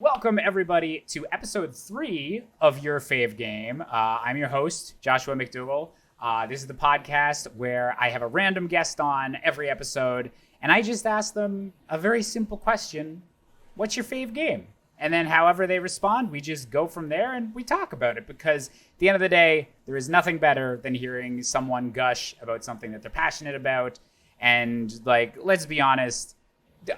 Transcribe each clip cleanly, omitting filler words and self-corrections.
Welcome, everybody, to episode 3 of Your Fave Game. I'm your host, Joshua McDougall. This is the podcast where I have a random guest on every episode, and I just ask them a very simple question: what's your fave game? And then however they respond, we just go from there and we talk about it, because at the end of the day, there is nothing better than hearing someone gush about something that they're passionate about. And, let's be honest,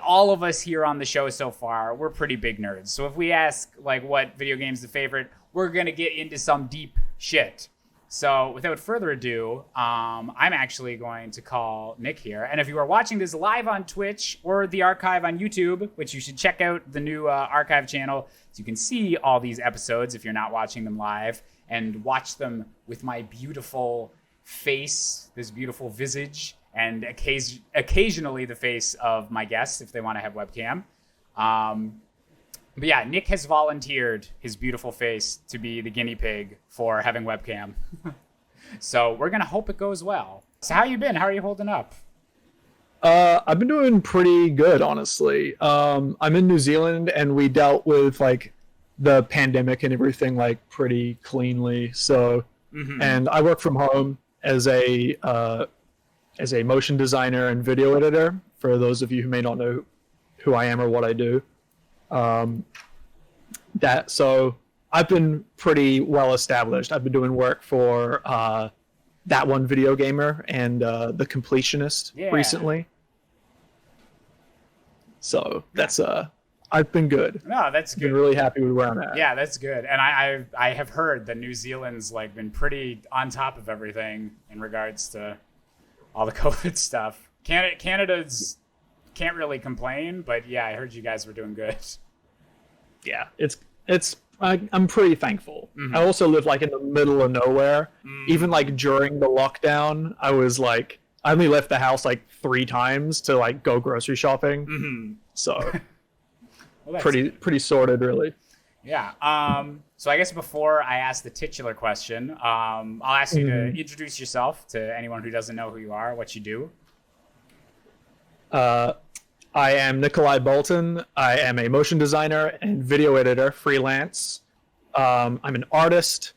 all of us here on the show so far, we're pretty big nerds. So if we ask, what video game's the favorite, we're going to get into some deep shit. So without further ado, I'm actually going to call Nick here. And if you are watching this live on Twitch or the archive on YouTube, which you should check out the new archive channel so you can see all these episodes if you're not watching them live, and watch them with my beautiful face, this beautiful visage, and occasionally the face of my guests if they want to have webcam. But yeah, Nick has volunteered his beautiful face to be the guinea pig for having webcam. So we're going to hope it goes well. So how you been? How are you holding up? I've been doing pretty good, honestly. I'm in New Zealand, and we dealt with the pandemic and everything pretty cleanly. So, and I work from home as a motion designer and video editor, for those of you who may not know who I am or what I do. So I've been pretty well established. I've been doing work for That One Video Gamer and The Completionist recently. So that's I've been good. No, that's good. Been really happy with where I'm at. Yeah, that's good. And I have heard that New Zealand's been pretty on top of everything in regards to all the COVID stuff. Canada's can't really complain, but yeah, I heard you guys were doing good. Yeah, I'm pretty thankful. I also live in the middle of nowhere. Even during the lockdown, I was I only left the house 3 times to go grocery shopping. So well, pretty sorted, really. Yeah. So I guess before I ask the titular question, I'll ask you to introduce yourself to anyone who doesn't know who you are, what you do. I am Nickolai Boulton. I am a motion designer and video editor, freelance. I'm an artist.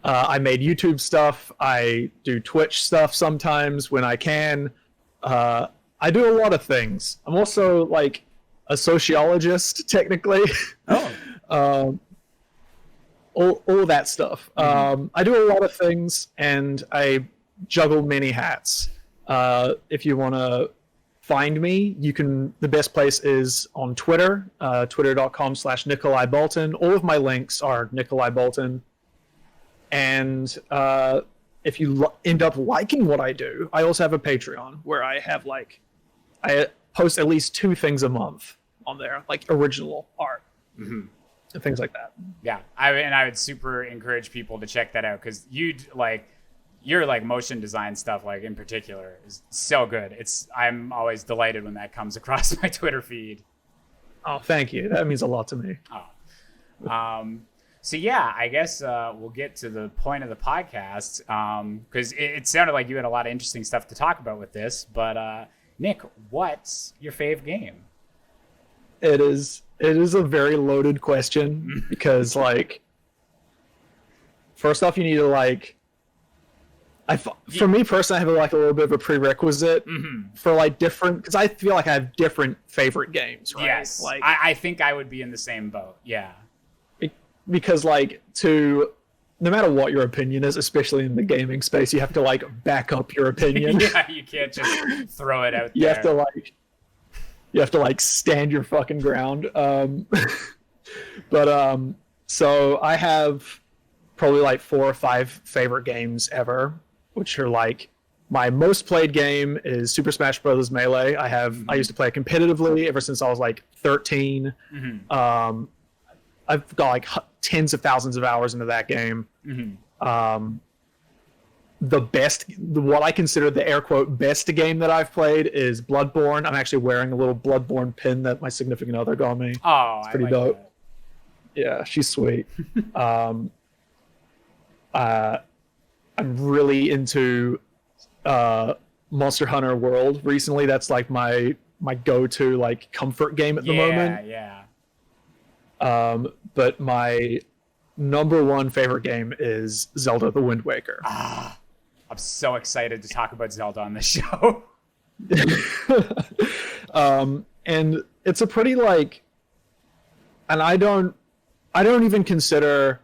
I made YouTube stuff. I do Twitch stuff sometimes when I can. I do a lot of things. I'm also a sociologist, technically. Oh. All that stuff. I do a lot of things, and I juggle many hats. If you want to find me, the best place is on Twitter, twitter.com/Nickolai Boulton. All of my links are Nickolai Boulton. And if you end up liking what I do, I also have a Patreon where I have I post at least 2 things a month on there, original art and things like that. Yeah, I would super encourage people to check that out, because your motion design stuff in particular is so good. I'm always delighted when that comes across my Twitter feed. Oh, thank you. That means a lot to me. So yeah, I guess we'll get to the point of the podcast, because it sounded like you had a lot of interesting stuff to talk about with this. But Nick, what's your fave game? It is a very loaded question because first off, you need to for me personally, I have a little bit of a prerequisite for different, because I feel I have different favorite games, right? Yes, I think I would be in the same boat. Yeah, because no matter what your opinion is, especially in the gaming space, you have to back up your opinion. Yeah, you can't just throw it out there. You have to stand your fucking ground. So I have probably 4 or 5 favorite games ever, which are my most played game is Super Smash Bros. Melee. I used to play it competitively ever since I was 13. I've got tens of thousands of hours into that game. What I consider the air quote best game that I've played is Bloodborne. I'm actually wearing a little Bloodborne pin that my significant other got me. Oh, it's pretty dope. That. Yeah, she's sweet. I'm really into Monster Hunter World recently. That's my go-to comfort game at the moment. Yeah. But my number one favorite game is Zelda: The Wind Waker. I'm so excited to talk about Zelda on this show. And it's a pretty and I don't even consider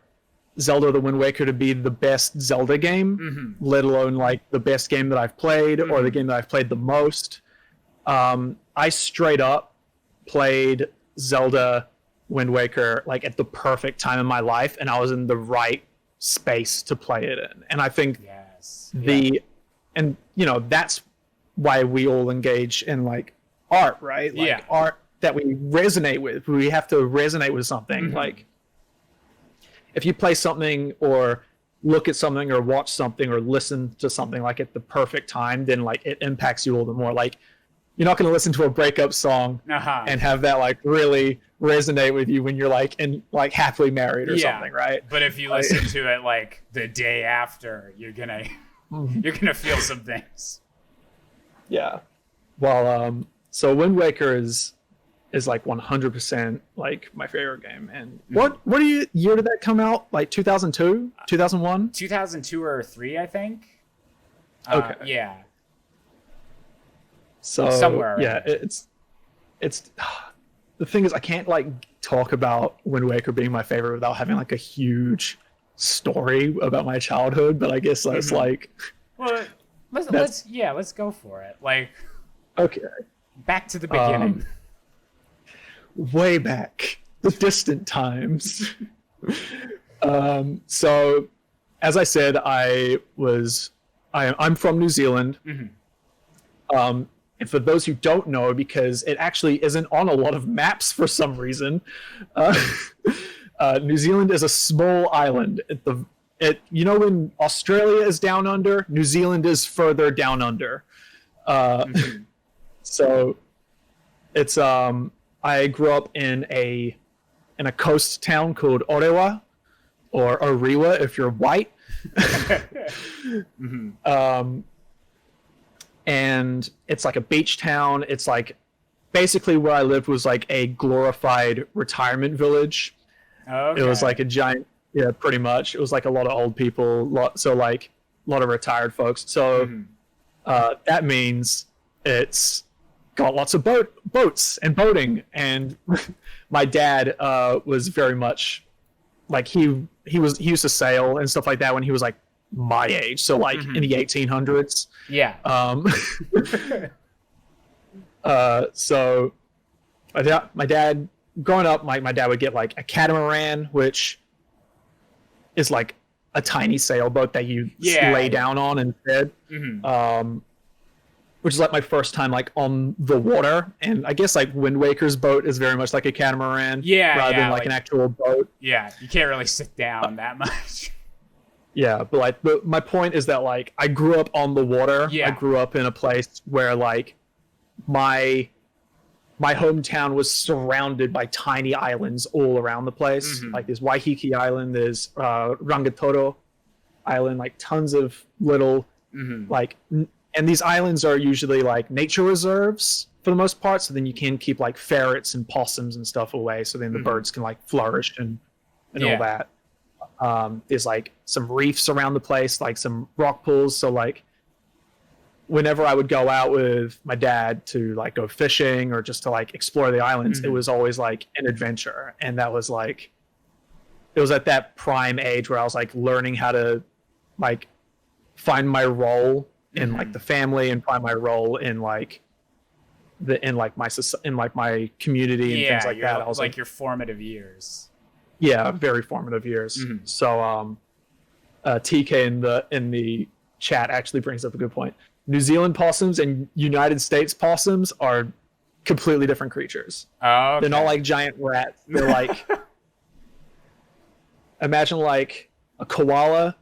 Zelda: The Wind Waker to be the best Zelda game, let alone the best game that I've played or the game that I've played the most. I straight up played Zelda Wind Waker at the perfect time in my life, and I was in the right space to play it in. And I think that's why we all engage in art, right? Art that we resonate with. We have to resonate with something. If you play something or look at something or watch something or listen to something at the perfect time, then it impacts you all the more. You're not going to listen to a breakup song and have that really resonate with you when you're happily married or something, right? But if you listen to it the day after, you're gonna feel some things. Yeah. Well, so Wind Waker is 100% my favorite game. And what year did that come out? 2002, 2001, 2002 or 3, I think. Okay. Yeah. So somewhere. Yeah, it's the thing is I can't talk about Wind Waker being my favorite without having a huge story about my childhood. But I guess that's well, let's go for it. Okay. Back to the beginning. Way back, the distant times. So, as I said, I'm from New Zealand. And for those who don't know, because it actually isn't on a lot of maps for some reason, New Zealand is a small island. When Australia is down under, New Zealand is further down under. So it's I grew up in a coast town called Orewa, or Orewa if you're white. And it's a beach town. It's basically where I lived was a glorified retirement village. Okay. It was a giant, pretty much. It was a lot of old people, a lot of retired folks. So that means it's got lots of boats and boating. And my dad was very much he used to sail and stuff like that when he was my age, so in the 1800s. Yeah. So my dad growing up, my dad would get a catamaran, which is a tiny sailboat that you lay down on instead. Which is my first time on the water, and I guess Wind Waker's boat is very much like a catamaran, rather than an actual boat. Yeah, you can't really sit down that much. Yeah, but my point is that I grew up on the water. Yeah. I grew up in a place where my hometown was surrounded by tiny islands all around the place. There's Waiheke Island, there's Rangatoro Island, tons of little and these islands are usually nature reserves for the most part. So then you can keep ferrets and possums and stuff away. So then the birds can flourish and all that. There's some reefs around the place, some rock pools. So whenever I would go out with my dad to go fishing or just to explore the islands, it was always an adventure. And that was it was at that prime age where I was learning how to find my role in the family and find my role in my community and things like that. I was your formative years. Yeah, very formative years. So TK in the chat actually brings up a good point. New Zealand possums and United States possums are completely different creatures. Oh, okay. They're not giant rats. They're imagine a koala.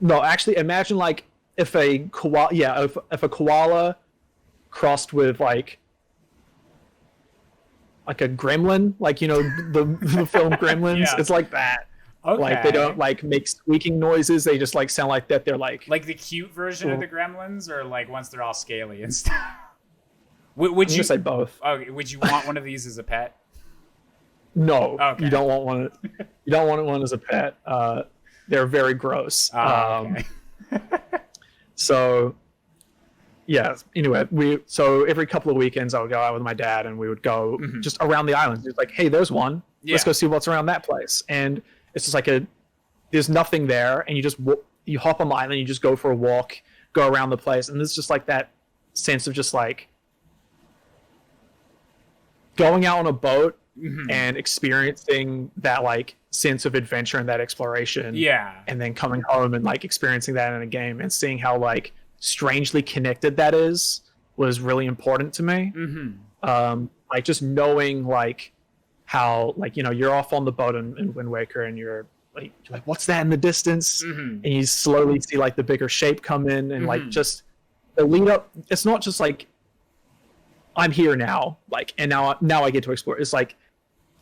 No, actually imagine if a koala, if a koala crossed with a gremlin, the film Gremlins. It's that. Okay. They don't make squeaking noises. They just sound like that. They're like the cute version of the Gremlins, or once they're all scaly and stuff. Would you say both? Okay. Would you want one of these as a pet? No, Okay. you don't want one. You don't want one as a pet. They're very gross. Okay. So, yeah. Anyway, so every couple of weekends I would go out with my dad, and we would go just around the island. It's like, hey, there's one. Let's go see what's around that place. And it's just like there's nothing there, and you hop on the island, you just go for a walk, go around the place, and there's just like that sense of just like going out on a boat and experiencing that like sense of adventure and that exploration. Yeah. And then coming home and like experiencing that in a game and seeing how like strangely connected that was really important to me. Like just knowing like how like, you're off on the boat in Wind Waker, and you're like, what's that in the distance? And you slowly see like the bigger shape come in, and like just the lead up. It's not just like I'm here now, like, and now I get to explore. It's like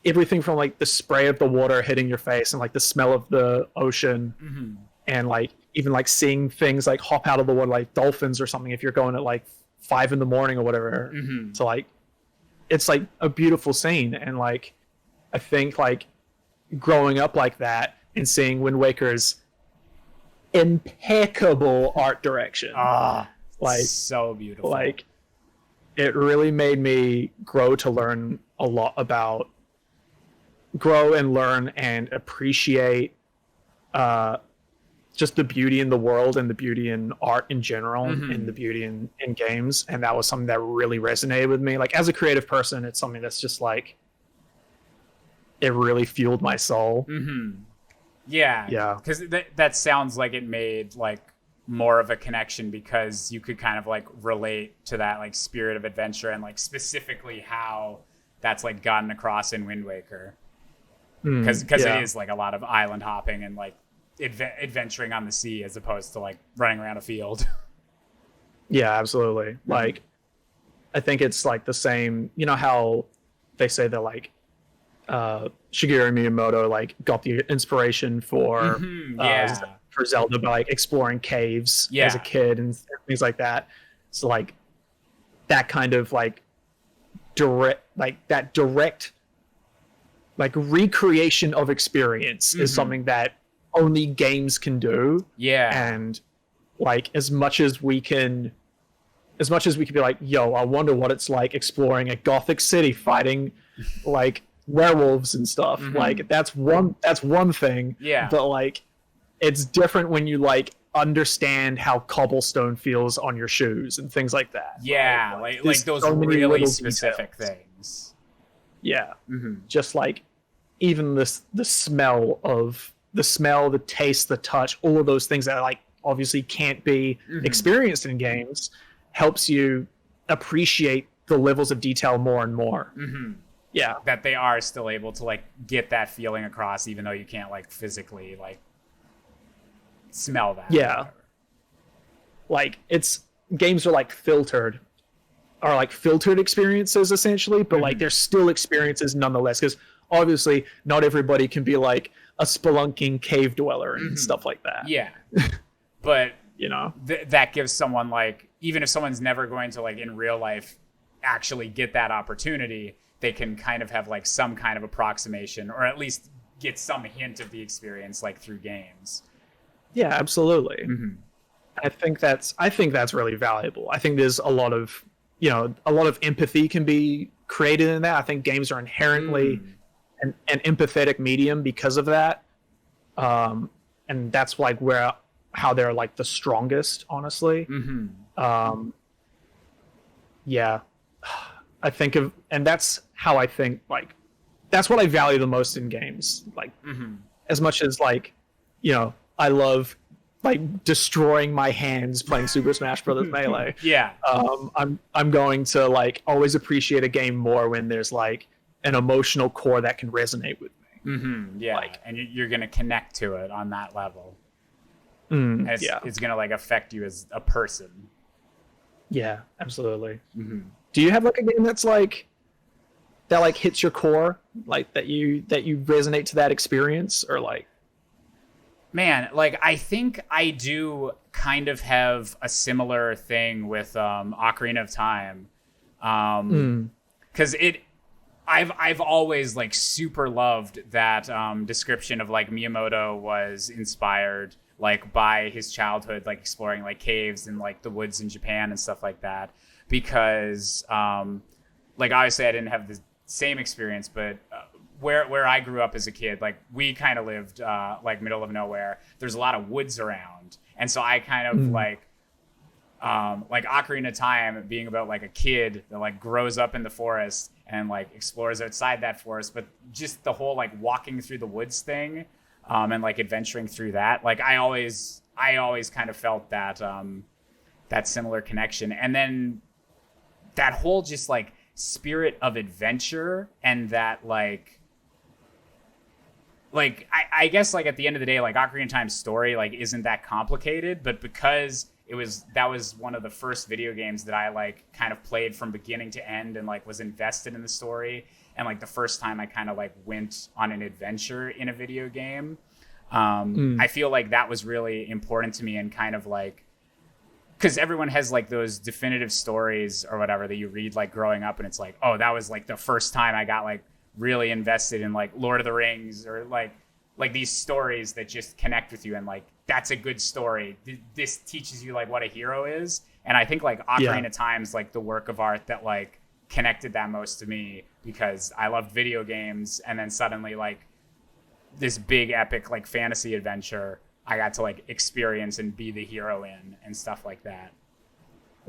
everything from like the spray of the water hitting your face, and like the smell of the ocean, and like even like seeing things like hop out of the water, like dolphins or something, if you're going at like 5 a.m. or whatever. So like it's like a beautiful scene. And like I think like growing up like that and seeing Wind Waker's impeccable art direction, like so beautiful, like it really made me grow and learn and appreciate just the beauty in the world and the beauty in art in general, and the beauty in games. And that was something that really resonated with me. Like as a creative person, it's something that's just like, it really fueled my soul. Yeah. Because that sounds like it made like more of a connection, because you could kind of like relate to that like spirit of adventure, and like specifically how that's like gotten across in Wind Waker. Because it is like a lot of island hopping and like adventuring on the sea, as opposed to like running around a field. Yeah, absolutely. Like I think it's like the same, how they say that like Shigeru Miyamoto like got the inspiration for Zelda by like exploring caves as a kid and things like that. So like that kind of like direct like recreation of experience is something that only games can do. And like as much as we can be like, yo, I wonder what it's like exploring a gothic city fighting like werewolves and stuff. Like that's one thing. But like it's different when you like understand how cobblestone feels on your shoes and things like that. Like those so really specific things. Just like even the smell, the taste, the touch, all of those things that like obviously can't be experienced in games, helps you appreciate the levels of detail more and more. That they are still able to like get that feeling across, even though you can't like physically like smell that. Like games are like filtered experiences essentially, but like they're still experiences nonetheless, because obviously not everybody can be like a spelunking cave dweller and stuff like that. But that gives someone like, even if someone's never going to like in real life actually get that opportunity, they can kind of have like some kind of approximation, or at least get some hint of the experience like through games. Absolutely. I think that's really valuable. I think there's a lot of empathy can be created in that. I think games are inherently an empathetic medium because of that. And that's like how they're like the strongest, honestly. I think of, and that's how I think, like, that's what I value the most in games. Like, as much as like, I love like destroying my hands playing Super Smash Brothers Melee. I'm going to like always appreciate a game more when there's like an emotional core that can resonate with me. Like, and you're gonna connect to it on that level. It's gonna like affect you as a person. Absolutely. Do you have like a game that's like that like hits your core, like that you resonate to that experience, or like? Man, like I think I do kind of have a similar thing with Ocarina of Time, because I've always like super loved that description of like Miyamoto was inspired like by his childhood, like exploring like caves and like the woods in Japan and stuff like that. Because like obviously I didn't have the same experience, but where I grew up as a kid, like we kind of lived like middle of nowhere. There's a lot of woods around, and so I kind of like Ocarina of Time being about like a kid that like grows up in the forest and like explores outside that forest, but just the whole like walking through the woods thing and like adventuring through that, like I always kind of felt that that similar connection. And then that whole just like spirit of adventure, and that like I guess like at the end of the day, like Ocarina of Time's story like isn't that complicated, but because that was one of the first video games that I like kind of played from beginning to end and like was invested in the story, and like the first time I kind of like went on an adventure in a video game, I feel like that was really important to me. And kind of like, because everyone has like those definitive stories or whatever that you read like growing up, and it's like, oh, that was like the first time I got like really invested in like Lord of the Rings, or like these stories that just connect with you, and like that's a good story. This teaches you like what a hero is. And I think like Ocarina of Time's like the work of art that like connected that most to me, because I loved video games, and then suddenly like this big epic like fantasy adventure I got to like experience and be the hero in, and stuff like that.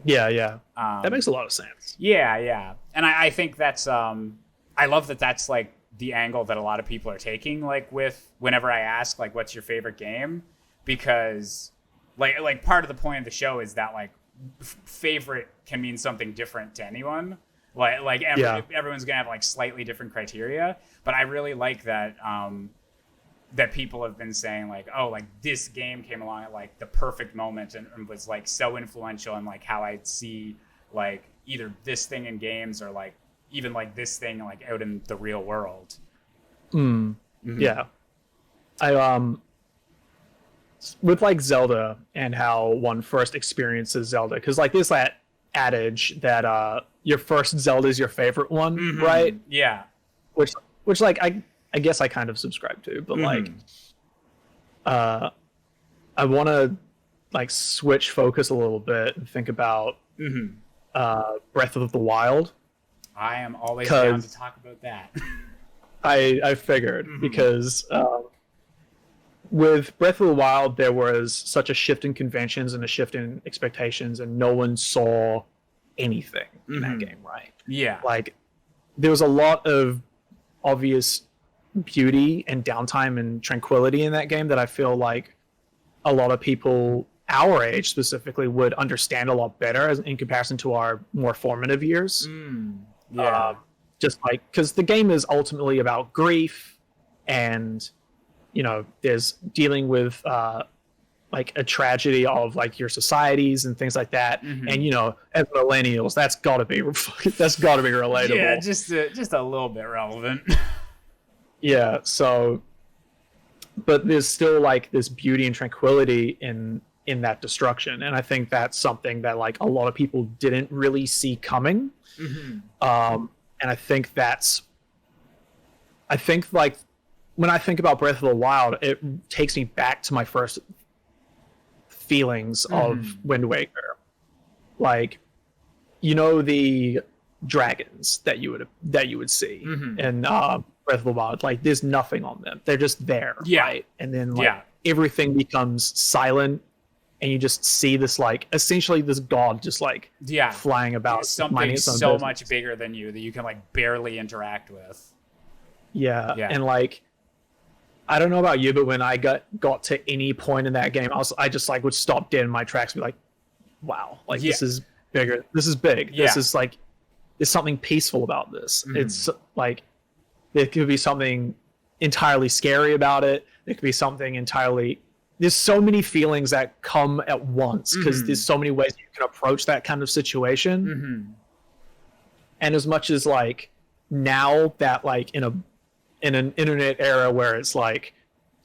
Yeah. That makes a lot of sense. Yeah. And I think that's I love that that's like the angle that a lot of people are taking, like with whenever I ask like what's your favorite game, because like part of the point of the show is that like favorite can mean something different to anyone. Everyone's gonna have like slightly different criteria, but I really like that that people have been saying like, oh, like this game came along at like the perfect moment and was like so influential in like how I see like either this thing in games, or like even like this thing like out in the real world. Yeah. I with like Zelda and how one first experiences Zelda, because like there's that adage that your first Zelda is your favorite one, right? Yeah. Which like I guess I kind of subscribe to, but like I want to like switch focus a little bit and think about Breath of the Wild. I am always down to talk about that. I figured because with Breath of the Wild, there was such a shift in conventions and a shift in expectations, and no one saw anything in that game, right? Yeah. Like, there was a lot of obvious beauty and downtime and tranquility in that game that I feel like a lot of people our age specifically would understand a lot better in comparison to our more formative years. Just like, because the game is ultimately about grief, and you know, there's dealing with like a tragedy of like your societies and things like that. And you know, as millennials, that's got to be relatable. Yeah, just a little bit relevant. Yeah. So, but there's still like this beauty and tranquility in that destruction, and I think that's something that like a lot of people didn't really see coming. And I think like when I think about Breath of the Wild, it takes me back to my first feelings of Wind Waker. Like, you know, the dragons that you would see in Breath of the Wild, like there's nothing on them. They're just there, right? And then like everything becomes silent, and you just see this like essentially this god just like flying about, something so much bigger than you that you can like barely interact with. And like, I don't know about you, but when I got to any point in that game, I just like would stop dead in my tracks and be like, wow, like this is bigger, this is big, this is like, there's something peaceful about this. It's like, there could be something entirely scary about it. There could be something entirely, there's so many feelings that come at once, because there's so many ways you can approach that kind of situation. And as much as like now that like in an internet era where it's like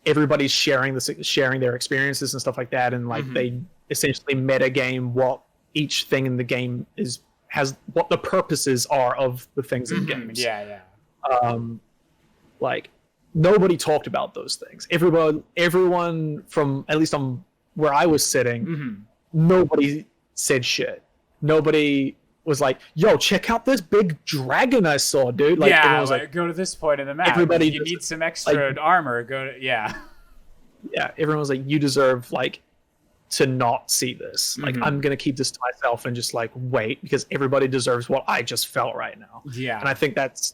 everybody's sharing their experiences and stuff like that, and like they essentially meta game what each thing in the game has what the purposes are of the things in games. Like nobody talked about those things. Everyone from at least on where I was sitting, nobody said shit. Nobody was like, "Yo, check out this big dragon I saw, dude!" Like, yeah, everyone was like go to this point in the map. everybody If you need some extra armor. Go to yeah. Everyone was like, "You deserve like to not see this. Like, I'm gonna keep this to myself and just like wait because everybody deserves what I just felt right now." Yeah, and I think that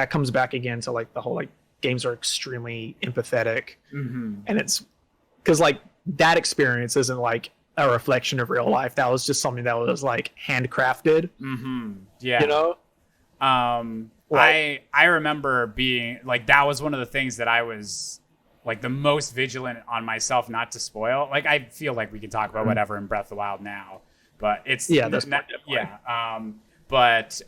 comes back again to like the whole like games are extremely empathetic, and it's because like that experience isn't like a reflection of real life. That was just something that was like handcrafted. Yeah, you know. I remember being like, that was one of the things that I was like the most vigilant on myself not to spoil. Like, I feel like we can talk about whatever in Breath of the Wild now, but it's but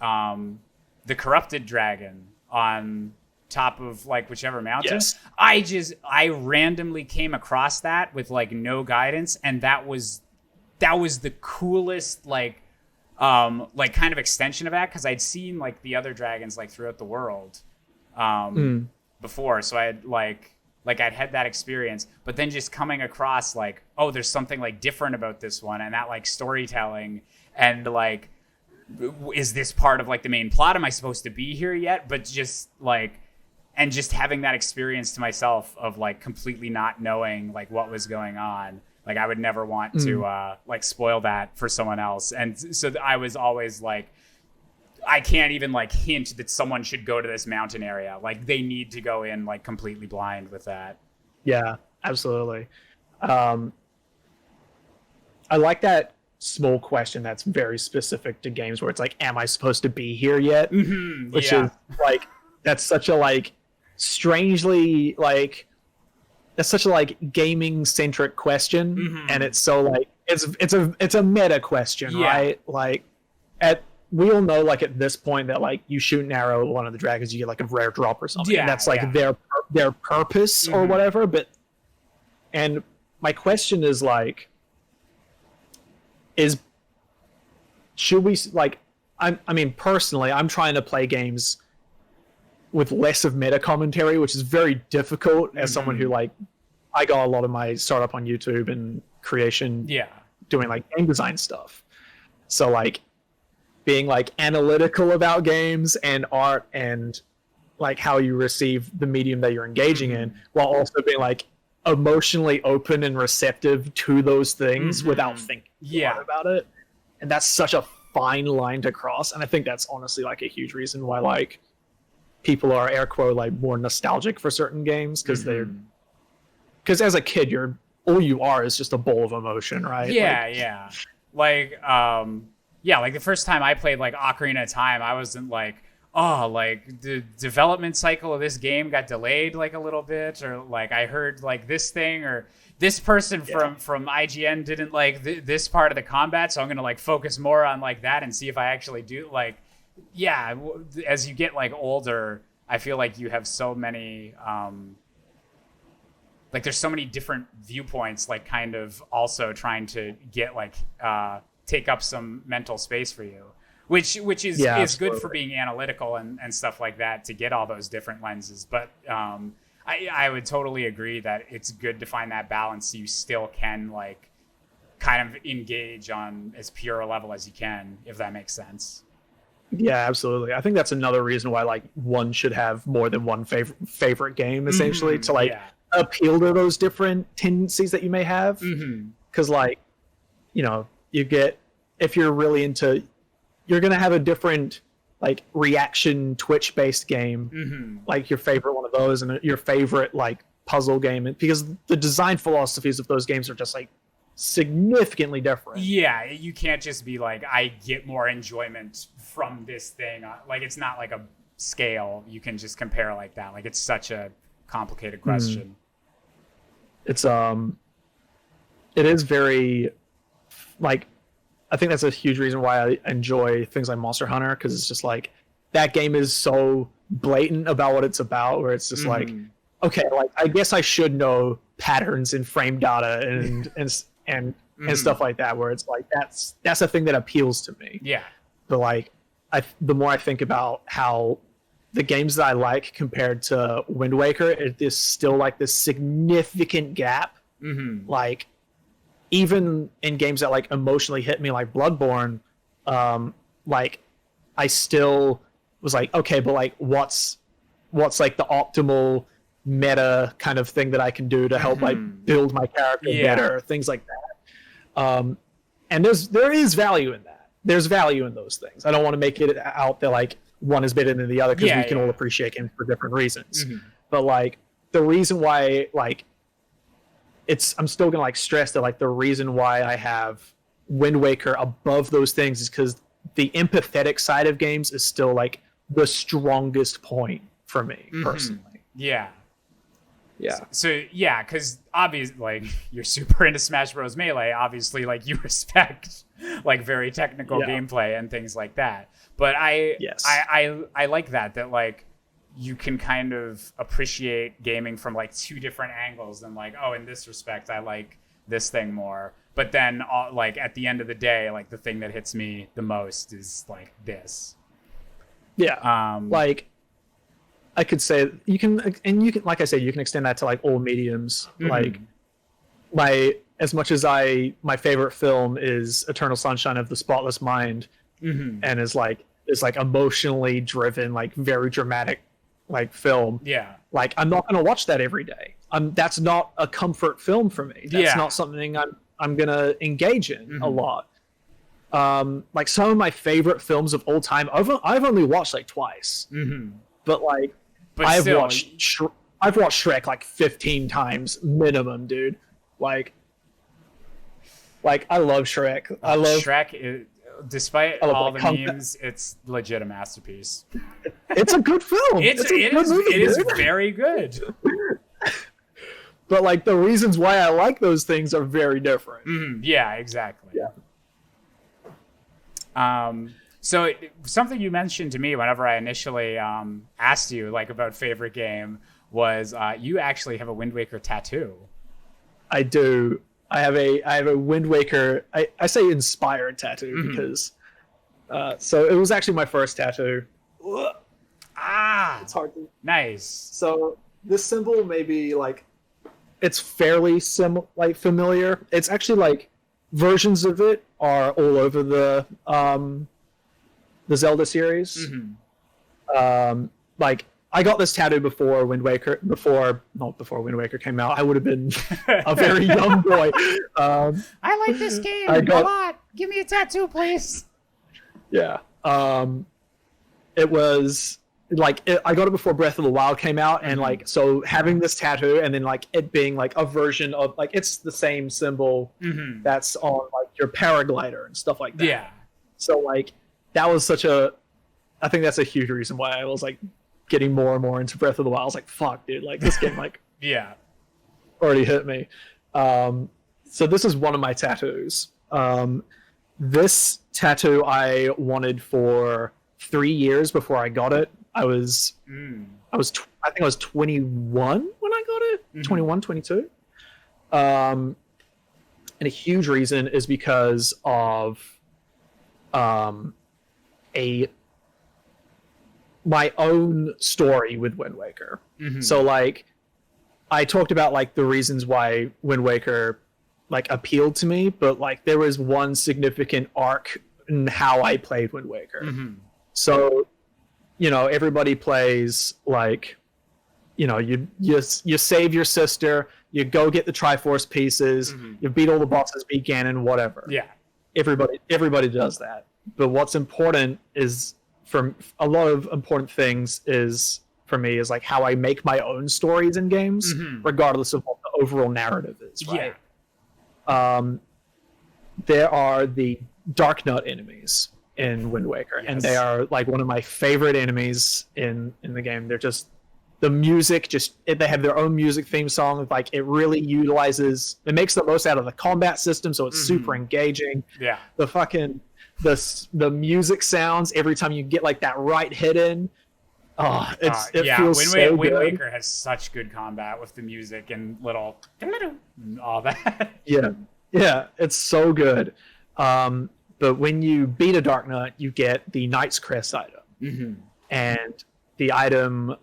the corrupted dragon on top of like whichever mountain. Yes. I randomly came across that with like no guidance, and that was the coolest like kind of extension of that, because I'd seen like the other dragons like throughout the world before, so I had like I'd had that experience, but then just coming across like, oh, there's something like different about this one, and that like storytelling, and like, is this part of like the main plot? Am I supposed to be here yet? But just like, and just having that experience to myself of like completely not knowing like what was going on. Like, I would never want to like spoil that for someone else. And so I was always like, I can't even like hint that someone should go to this mountain area. Like, they need to go in like completely blind with that. Yeah, absolutely. I like that small question that's very specific to games where it's like, am I supposed to be here yet? Which is like, that's such a like strangely like, that's such a like gaming centric question, and it's so like it's a meta question, right? Like, we all know like at this point that like you shoot an arrow at one of the dragons, you get like a rare drop or something. And that's like their purpose or whatever. But and my question is like, should we like? I mean, personally, I'm trying to play games with less of meta commentary, which is very difficult as someone who like, I got a lot of my startup on YouTube and creation doing like game design stuff. So like being like analytical about games and art and like how you receive the medium that you're engaging in, while also being like emotionally open and receptive to those things without thinking about it. And that's such a fine line to cross. And I think that's honestly like a huge reason why like people are air quote like more nostalgic for certain games, because because as a kid all you are is just a bowl of emotion, right? Like the first time I played like Ocarina of Time, I wasn't like, oh, like the development cycle of this game got delayed like a little bit, or like I heard like this thing, or this person from IGN didn't like this part of the combat, so I'm gonna like focus more on like that and see if I actually do like. As you get like older, I feel like you have so many like there's so many different viewpoints, like kind of also trying to get like take up some mental space for you, which is good for being analytical and stuff like that, to get all those different lenses. But I would totally agree that it's good to find that balance so you still can like kind of engage on as pure a level as you can, if that makes sense. Yeah, absolutely. I think that's another reason why like one should have more than one favorite game, essentially, to like appeal to those different tendencies that you may have. Because like, you know, you get, if you're really into, you're gonna have a different like reaction Twitch based game, like your favorite one of those, and your favorite like puzzle game, because the design philosophies of those games are just like significantly different. Yeah, you can't just be like, I get more enjoyment from this thing. Like, it's not like a scale you can just compare like that. Like, it's such a complicated question. It's it is very like, I think that's a huge reason why I enjoy things like Monster Hunter, because it's just like that game is so blatant about what it's about, where it's just like, okay, like I guess I should know patterns in frame data and stuff like that, where it's like that's a thing that appeals to me. Yeah. But like the more I think about how the games that I like compared to Wind Waker, it is still like this significant gap. Like even in games that like emotionally hit me, like Bloodborne, like I still was like, okay, but like what's like the optimal meta kind of thing that I can do to help like build my character better, things like that. And there is value in that. There's value in those things. I don't want to make it out that like one is better than the other, because we can all appreciate games for different reasons. But like the reason why like I'm still gonna like stress that like the reason why I have Wind Waker above those things is because the empathetic side of games is still like the strongest point for me personally. Yeah. Yeah. So yeah, because obviously, like you're super into Smash Bros. Melee. Obviously, like you respect like very technical gameplay and things like that. But I like that like you can kind of appreciate gaming from like two different angles, and like, oh, in this respect, I like this thing more. But then, like at the end of the day, like the thing that hits me the most is like this. Yeah. Like I could say you can, like I said, you can extend that to like all mediums. Like as much as my favorite film is Eternal Sunshine of the Spotless Mind, and is like emotionally driven, like very dramatic, like film. Yeah. Like I'm not gonna watch that every day. That's not a comfort film for me. That's not something I'm gonna engage in a lot. Like some of my favorite films of all time, I've only watched like twice. But like I've watched Shrek like 15 times minimum, dude. Like I love Shrek. I love Shrek. Despite all the memes, it's legit a masterpiece. It's a good film. It is very good. But like the reasons why I like those things are very different. Yeah, exactly. Yeah. So something you mentioned to me whenever I initially asked you like about favorite game was you actually have a Wind Waker tattoo. I do. I have a Wind Waker. I say inspired tattoo because so it was actually my first tattoo. It's hard to. Nice. So this symbol may be like it's fairly familiar. It's actually like versions of it are all over the Zelda series. Like I got this tattoo before Wind Waker came out. I would have been a very young boy. I like this game a lot. Give me a tattoo, please. Yeah. It was like I got it before Breath of the Wild came out, and like so having this tattoo and then like it being like a version of like it's the same symbol that's on like your paraglider and stuff like that. Yeah. So like that was I think that's a huge reason why I was like getting more and more into Breath of the Wild. I was like, fuck, dude, like this game like already hit me. So this is one of my tattoos. This tattoo I wanted for 3 years before I got it. I think I was 21 when I got it. 21, 22. And a huge reason is because of my own story with Wind Waker. So like I talked about like the reasons why Wind Waker like appealed to me, but like there was one significant arc in how I played Wind Waker. So, you know, everybody plays like, you know, you save your sister, you go get the Triforce pieces, you beat all the bosses, beat Ganon, whatever. Yeah. Everybody does that. But what's important is for a lot of important things is for me is like how I make my own stories in games, regardless of what the overall narrative is. Right. Yeah. There are the Dark Nut enemies in Wind Waker, and they are like one of my favorite enemies in the game. They're just the music, they have their own music theme song. Like it really it makes the most out of the combat system, so it's super engaging. Yeah. The music sounds every time you get like that right hit in. Oh, it feels so good. Wind Waker has such good combat with the music and little all that. Yeah, it's so good. But when you beat a Dark Nut, you get the Knight's Crest item, and the item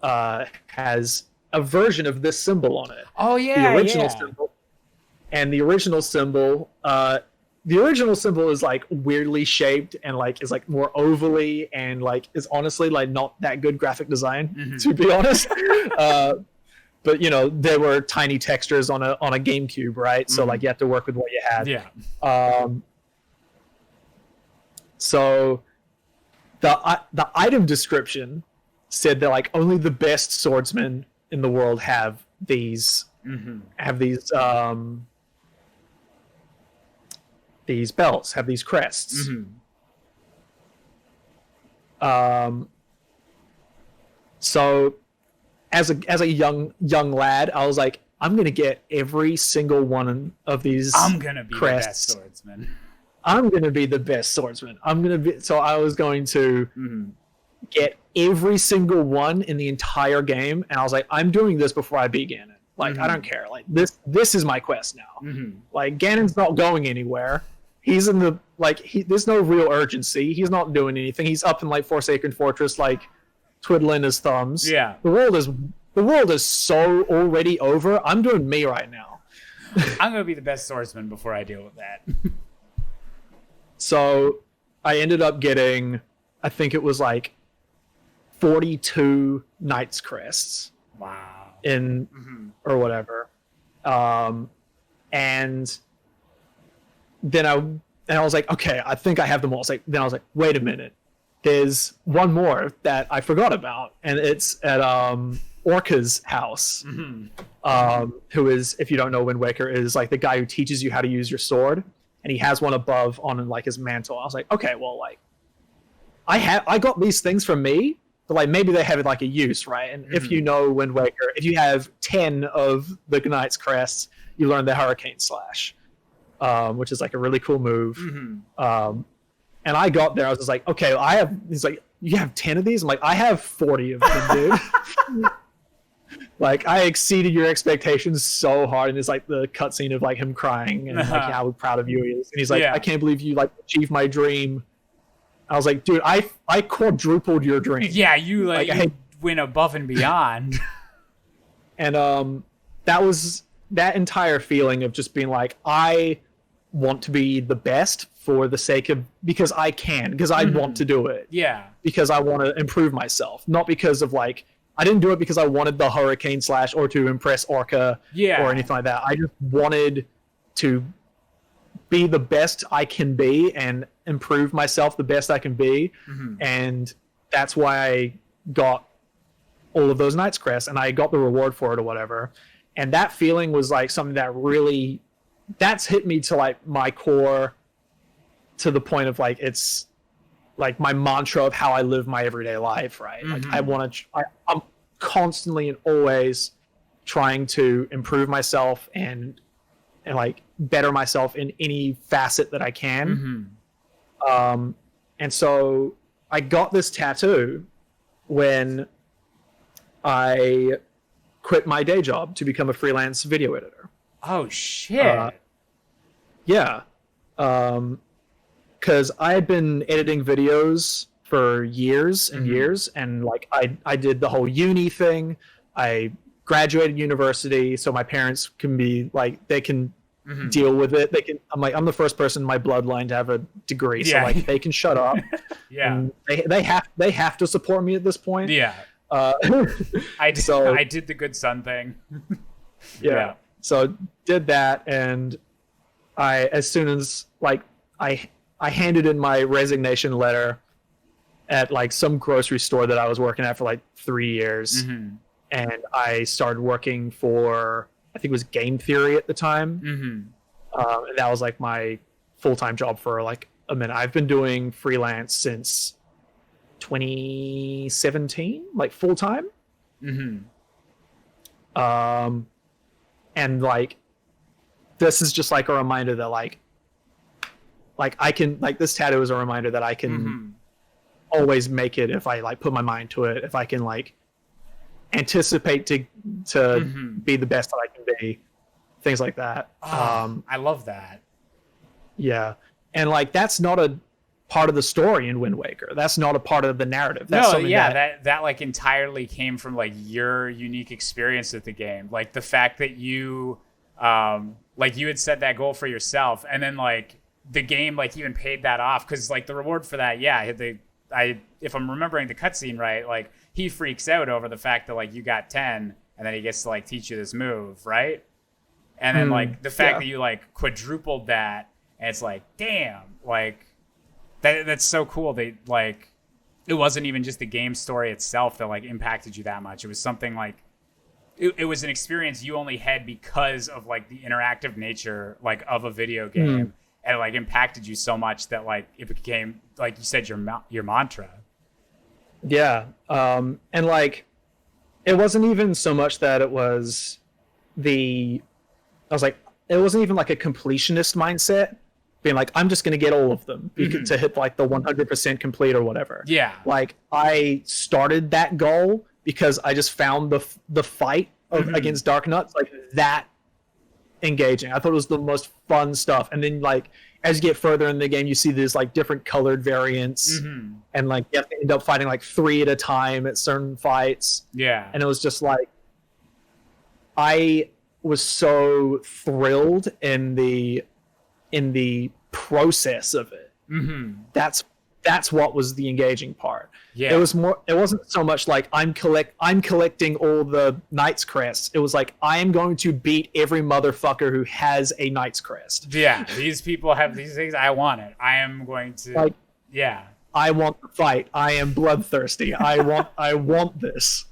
has a version of this symbol on it. Oh yeah, the original symbol. And the original symbol, is like weirdly shaped and like is like more ovally and like is honestly like not that good graphic design, to be honest. But you know, there were tiny textures on a GameCube, right? So like you have to work with what you had. Yeah. So the item description said that like only the best swordsmen in the world have these belts, have these crests. So as a young lad, I was like, I'm gonna get every single one of these. I'm gonna be crests. the best swordsman. I'm gonna be the best swordsman. So I was going to get every single one in the entire game, and I was like, I'm doing this before I beat Ganon. Like I don't care. Like this is my quest now. Like Ganon's not going anywhere. He's in the there's no real urgency. He's not doing anything. He's up in like Forsaken Fortress, like twiddling his thumbs. Yeah. The world is so already over. I'm doing me right now. I'm gonna be the best swordsman before I deal with that. So I ended up getting, I think it was like 42 Knight's Crests. Wow. Or whatever. And then I was like, okay, I think I have them all. Then I was like, wait a minute. There's one more that I forgot about, and it's at Orca's house. Who is, if you don't know, Wind Waker is like the guy who teaches you how to use your sword, and he has one above on like his mantle. I was like, okay, well, like I got these things from me, but like maybe they have like a use, right? And if you know Wind Waker, if you have 10 of the Knight's Crests, you learn the Hurricane Slash, which is like a really cool move. And I got there, I was just like, okay, he's like, you have 10 of these? I'm like, I have 40 of them, dude. Like, I exceeded your expectations so hard. And it's like the cutscene of like him crying and like how proud of you he is. And he's like, I can't believe you like achieved my dream. I was like, dude, I quadrupled your dream. Yeah, you you went above and beyond. And that entire feeling of just being like, I want to be the best for the sake of, because I want to do it. Yeah. Because I want to improve myself, not because of like, I didn't do it because I wanted the Hurricane Slash or to impress Orca or anything like that. I just wanted to be the best I can be and improve myself the best I can be. And that's why I got all of those Knight's Crests and I got the reward for it or whatever. And that feeling was like something that really, that's hit me to like my core, to the point of like, it's like my mantra of how I live my everyday life, right? Like I'm constantly and always trying to improve myself and like better myself in any facet that I can. And so I got this tattoo when I quit my day job to become a freelance video editor. Oh shit. Yeah. Because I had been editing videos for years and years, and like I did the whole uni thing. I graduated university, so my parents can be like, they can deal with it. I'm the first person in my bloodline to have a degree, so like they can shut up. And they have to support me at this point. I did the good son thing. So did that, and as soon as like I handed in my resignation letter at like some grocery store that I was working at for like 3 years, and I started working for, I think it was Game Theory at the time, and that was like my full-time job for like a minute. I've been doing freelance since 2017, like full-time. And like this is just like a reminder that like I can, like, this tattoo is a reminder that I can always make it if I like put my mind to it, if I can like anticipate to be the best that I can be, things like that. I love that. Yeah. And like that's not a part of the story in Wind Waker. That's not a part of the narrative. That's No, yeah, that like entirely came from like your unique experience with the game. Like the fact that you like you had set that goal for yourself, and then like the game like even paid that off, because like the reward for that, if I'm remembering the cutscene right, like he freaks out over the fact that like you got 10, and then he gets to like teach you this move, right? And then like the fact that you like quadrupled that, and it's like, damn, like that's so cool. They like, it wasn't even just the game story itself that like impacted you that much. It was something like it was an experience you only had because of like the interactive nature like of a video game, and it like impacted you so much that like it became, like you said, your mantra. Yeah. And like, it wasn't even so much that it was it wasn't even like a completionist mindset, being like, I'm just going to get all of them to hit like the 100% complete or whatever. Yeah. Like, I started that goal because I just found the fight against Dark Nuts like that engaging. I thought it was the most fun stuff. And then like, as you get further in the game, you see these like different colored variants, and like you have to end up fighting like 3 at a time at certain fights. Yeah. And it was just like, I was so thrilled in the process of it. That's what was the engaging part. Yeah. It wasn't so much like I'm collecting all the Knight's Crests. It was like, I am going to beat every motherfucker who has a Knight's Crest. Yeah, these people have these things. I want it. I am going to. Like, yeah. I want the fight. I am bloodthirsty. I want this.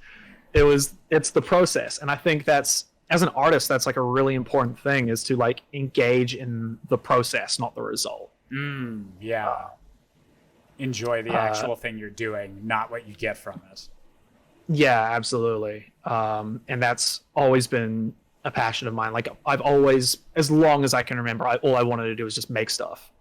It's the process, and I think that's, as an artist, that's like a really important thing, is to like engage in the process, not the result. Yeah. Enjoy the actual thing you're doing, not what you get from it. Yeah, absolutely. And that's always been a passion of mine. Like, I've always, as long as I can remember, all I wanted to do was just make stuff.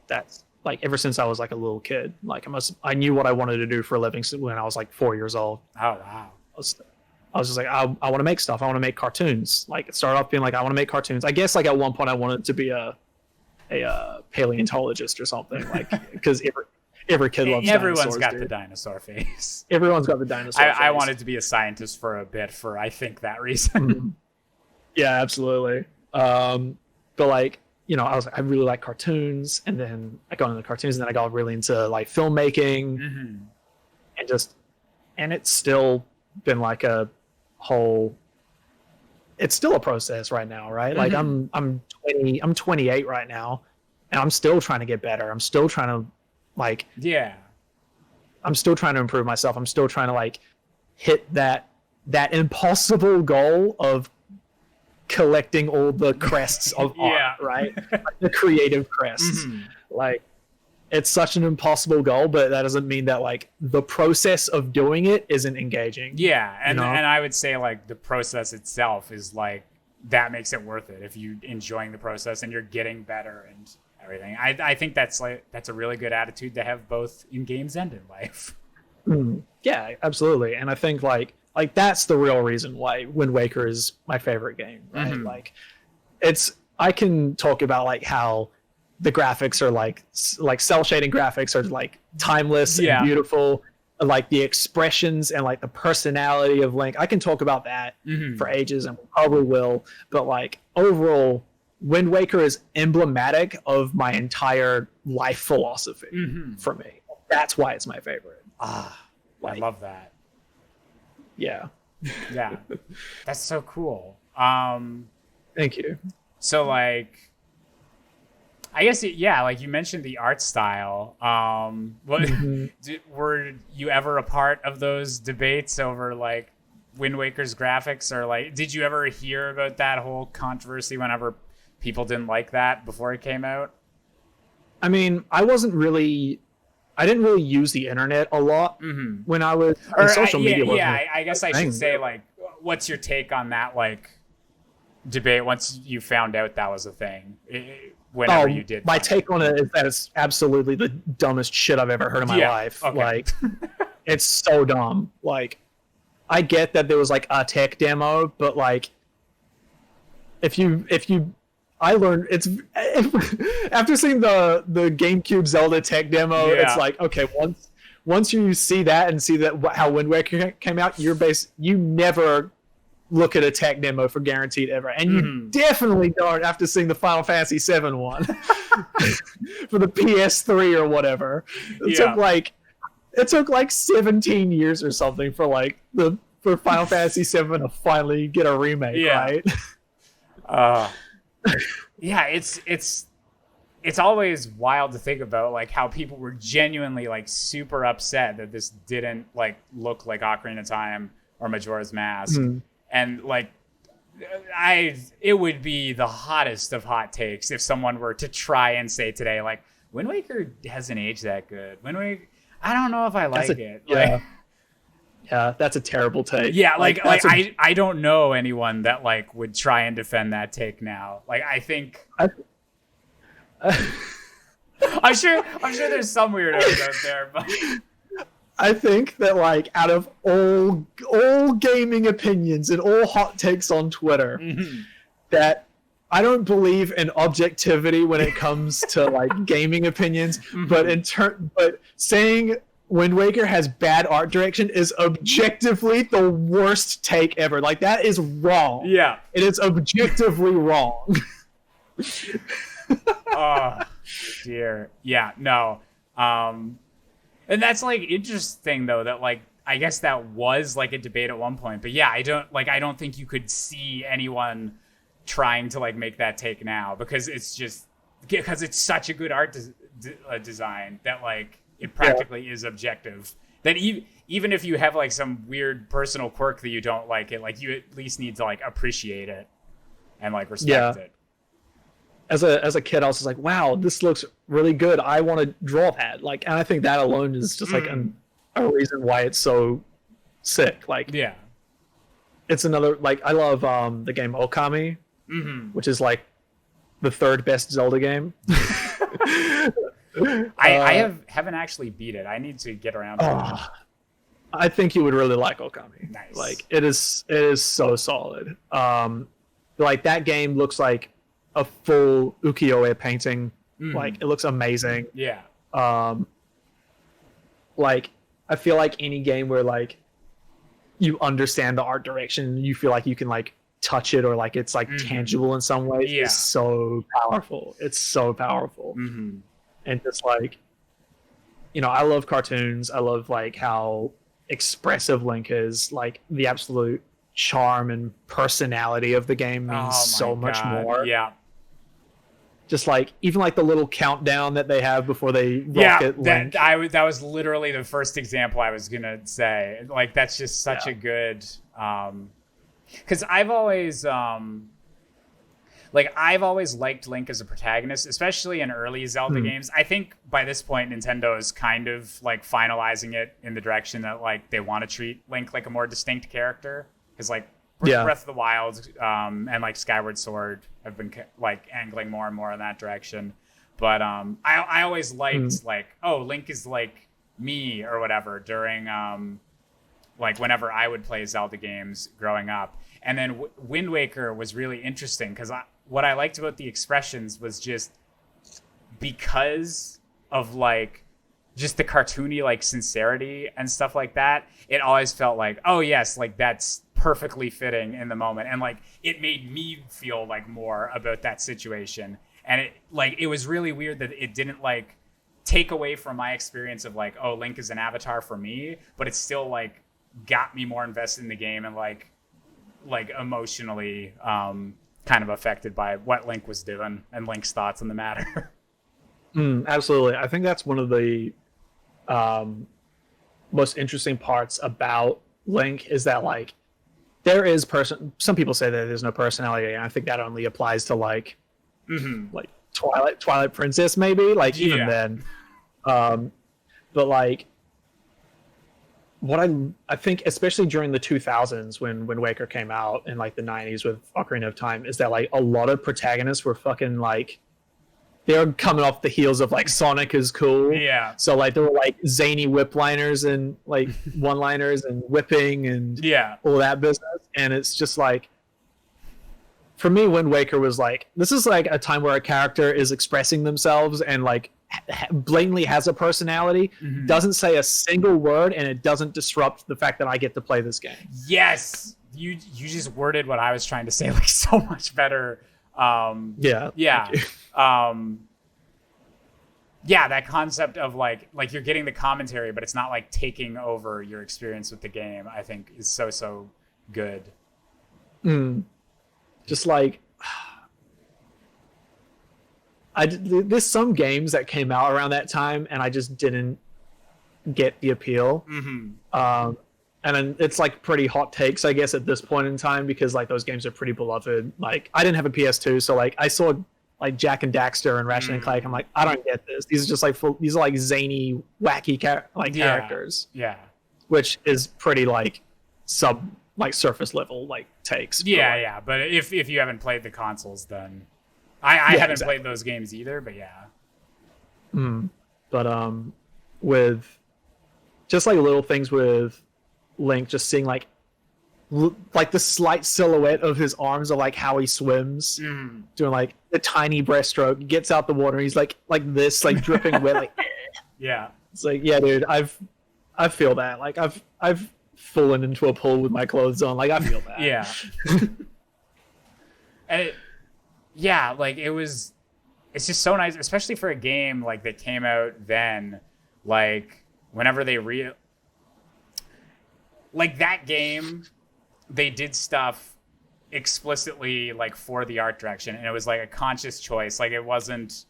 That's like, ever since I was like a little kid. Like, I knew what I wanted to do for a living when I was like 4 years old. Oh wow. I was just like, I want to make stuff. I want to make cartoons. Like, it started off being like, I want to make cartoons. I guess like at one point I wanted to be a paleontologist or something, like, because every kid loves Everyone's dinosaurs, got dude. the dinosaur face. Everyone's got the dinosaur face. I wanted to be a scientist for a bit for, I think, that reason. Yeah, absolutely. But like, you know, I really like cartoons, and then I got into cartoons, and then I got really into like filmmaking, and it's still been like a whole. It's still a process right now, right? Like I'm 28 right now, and I'm still trying to get better. I'm still trying to I'm still trying to improve myself. I'm still trying to like hit that impossible goal of collecting all the crests of art, right? Like the creative crests. Like, it's such an impossible goal, but that doesn't mean that like the process of doing it isn't engaging. Yeah, and you know? and I would say like the process itself is like, that makes it worth it if you're enjoying the process and you're getting better and everything. I think that's a really good attitude to have, both in games and in life. Yeah, absolutely. And I think like that's the real reason why Wind Waker is my favorite game, right? Like, I can talk about like how the graphics are like cell shading graphics are like timeless and beautiful, like the expressions and like the personality of Link. I can talk about that for ages, and probably will, but like overall, Wind Waker is emblematic of my entire life philosophy for me. That's why it's my favorite. I love that. Yeah. Yeah. That's so cool. Thank you. So like, I guess, like you mentioned the art style. Were you ever a part of those debates over like Wind Waker's graphics, or like, did you ever hear about that whole controversy whenever people didn't like that before it came out? I mean, I didn't really use the internet a lot when I was in social media. I guess I should say, like, what's your take on that, like, debate once you found out that was a thing? Whenever you did. My take on it is that it's absolutely the dumbest shit I've ever heard in my life. Okay. Like, it's so dumb. Like, I get that there was like a tech demo, but like, if you I learned it's after seeing the GameCube Zelda tech demo. Yeah. It's like, okay, once you see that and see that how Wind Waker came out, you never look at a tech demo for guaranteed ever, and you definitely don't after seeing the Final Fantasy VII one for the PS3 or whatever. It took like 17 years or something for Final Fantasy VII to finally get a remake, right? Yeah, it's always wild to think about like how people were genuinely like super upset that this didn't like look like Ocarina of Time or Majora's Mask. And like it would be the hottest of hot takes if someone were to try and say today like Wind Waker hasn't aged that good. Wind Waker, I don't know if I like it. Yeah. Yeah, that's a terrible take. Yeah, I don't know anyone that like would try and defend that take now. Like I think I'm sure there's some weirdos out there, but I think that like out of all gaming opinions and all hot takes on Twitter, that I don't believe in objectivity when it comes to like gaming opinions, but saying Wind Waker has bad art direction is objectively the worst take ever. Like that is wrong. Yeah. It is objectively wrong. Oh dear. Yeah, no. And that's like interesting though that like I guess that was like a debate at one point. But yeah, I don't think you could see anyone trying to like make that take now because it's such a good art design that like it practically is objective. That even if you have like some weird personal quirk that you don't like it, like you at least need to like appreciate it and like respect it. As a kid, I was just like, wow, this looks really good. I want to draw that. Like, and I think that alone is just like a reason why it's so sick. Like, yeah, it's another like I love the game Okami, which is like the third best Zelda game. I haven't actually beat it. I need to get around to it. I think you would really like Okami. Nice. Like it is so solid. Like that game looks like a full ukiyo-e painting. Like it looks amazing. Yeah. Like I feel like any game where like you understand the art direction, you feel like you can like touch it or like it's like tangible in some way. It's so powerful. It's so powerful. And just like, you know, I love cartoons. I love like how expressive Link is. Like the absolute charm and personality of the game means so much more. Yeah. Just like even like the little countdown that they have before they rocket Link. That was literally the first example I was gonna say. Like that's just such a good. Because I've always liked Link as a protagonist, especially in early Zelda games. I think by this point, Nintendo is kind of like finalizing it in the direction that like they want to treat Link like a more distinct character. Because like Breath of the Wild and like Skyward Sword have been like angling more and more in that direction. But I always liked like, oh, Link is like me or whatever during like whenever I would play Zelda games growing up. And then Wind Waker was really interesting because what I liked about the expressions was just because of like just the cartoony like sincerity and stuff like that. It always felt like, oh yes, like that's perfectly fitting in the moment. And like it made me feel like more about that situation. And it was really weird that it didn't like take away from my experience of like, oh, Link is an avatar for me, but it still like got me more invested in the game and like emotionally kind of affected by what Link was doing and Link's thoughts on the matter. Absolutely. I think that's one of the most interesting parts about Link is that like there is some people say that there's no personality, and I think that only applies to like like Twilight Princess maybe, like even then. But like what I think, especially during the 2000s when Wind Waker came out in like the 90s with Ocarina of Time, is that like a lot of protagonists were fucking like they're coming off the heels of like Sonic is cool. Yeah. So like there were like zany whip liners and like one liners and whipping and all that business, and it's just like for me, Wind Waker was like, this is like a time where a character is expressing themselves and like blatantly has a personality, doesn't say a single word, and it doesn't disrupt the fact that I get to play this game. Yes, you just worded what I was trying to say like so much better. Yeah. Yeah, that concept of like you're getting the commentary, but it's not like taking over your experience with the game, I think is so good. Just like there's some games that came out around that time and I just didn't get the appeal. And then it's like pretty hot takes, I guess, at this point in time, because like those games are pretty beloved. Like I didn't have a PS2, so like I saw like Jack and Daxter and Ratchet and Clank. I'm like, I don't get this. These are just like these are like zany, wacky characters. Yeah. Which is pretty like surface level like takes. Yeah. But if you haven't played the consoles, then I haven't played those games either. But yeah. But with just like little things with Link, just seeing like the slight silhouette of his arms, of like how he swims, doing like the tiny breaststroke, gets out the water, he's like this, like dripping wet, like yeah. It's like, yeah, dude, I feel that. Like I've fallen into a pool with my clothes on. Like I feel that. Yeah. And it's just so nice, especially for a game like that came out then, like whenever they like that game, they did stuff explicitly like for the art direction, and it was like a conscious choice. Like it wasn't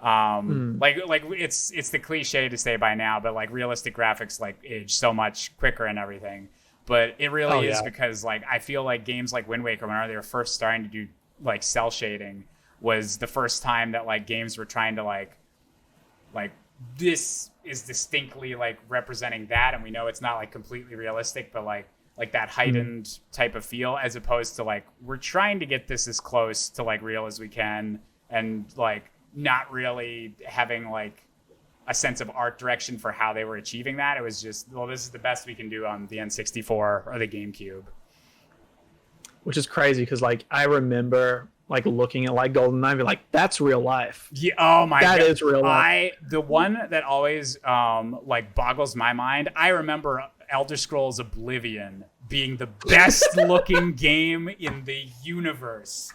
like it's the cliche to say by now, but like realistic graphics like age so much quicker and everything. But it really is because like I feel like games like Wind Waker, when they were first starting to do like cell shading, was the first time that like games were trying to like this is distinctly like representing that, and we know it's not like completely realistic, but like that heightened type of feel, as opposed to like we're trying to get this as close to like real as we can, and like not really having like a sense of art direction for how they were achieving that. It was just, well, this is the best we can do on the N64 or the GameCube. Which is crazy because like I remember like looking at like GoldenEye and be like, that's real life. Yeah, oh my god. That is real life. The one that always like boggles my mind, I remember Elder Scrolls Oblivion being the best looking game in the universe.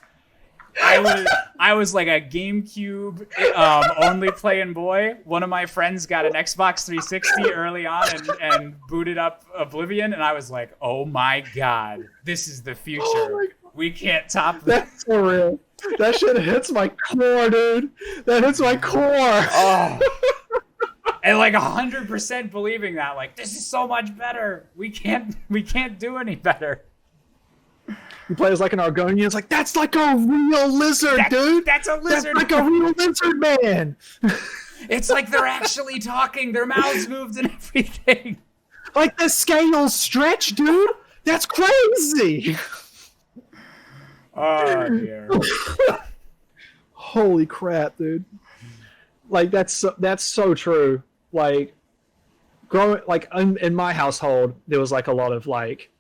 I was like a GameCube only playing boy. One of my friends got an Xbox 360 early on and booted up Oblivion, and I was like, oh my god, this is the future. Oh, we can't top this. That's so real. That shit hits my core, dude. That hits my core. Oh. And like 100% believing that, like, this is so much better. We can't do any better. He plays like an Argonian. It's like, that's like a real lizard, dude. That's a lizard. That's like a real lizard man. It's like they're actually talking. Their mouths moved and everything. Like the scales stretch, dude. That's crazy. Oh dear. Holy crap, dude. Like that's so true. Like growing like in my household, there was like a lot of like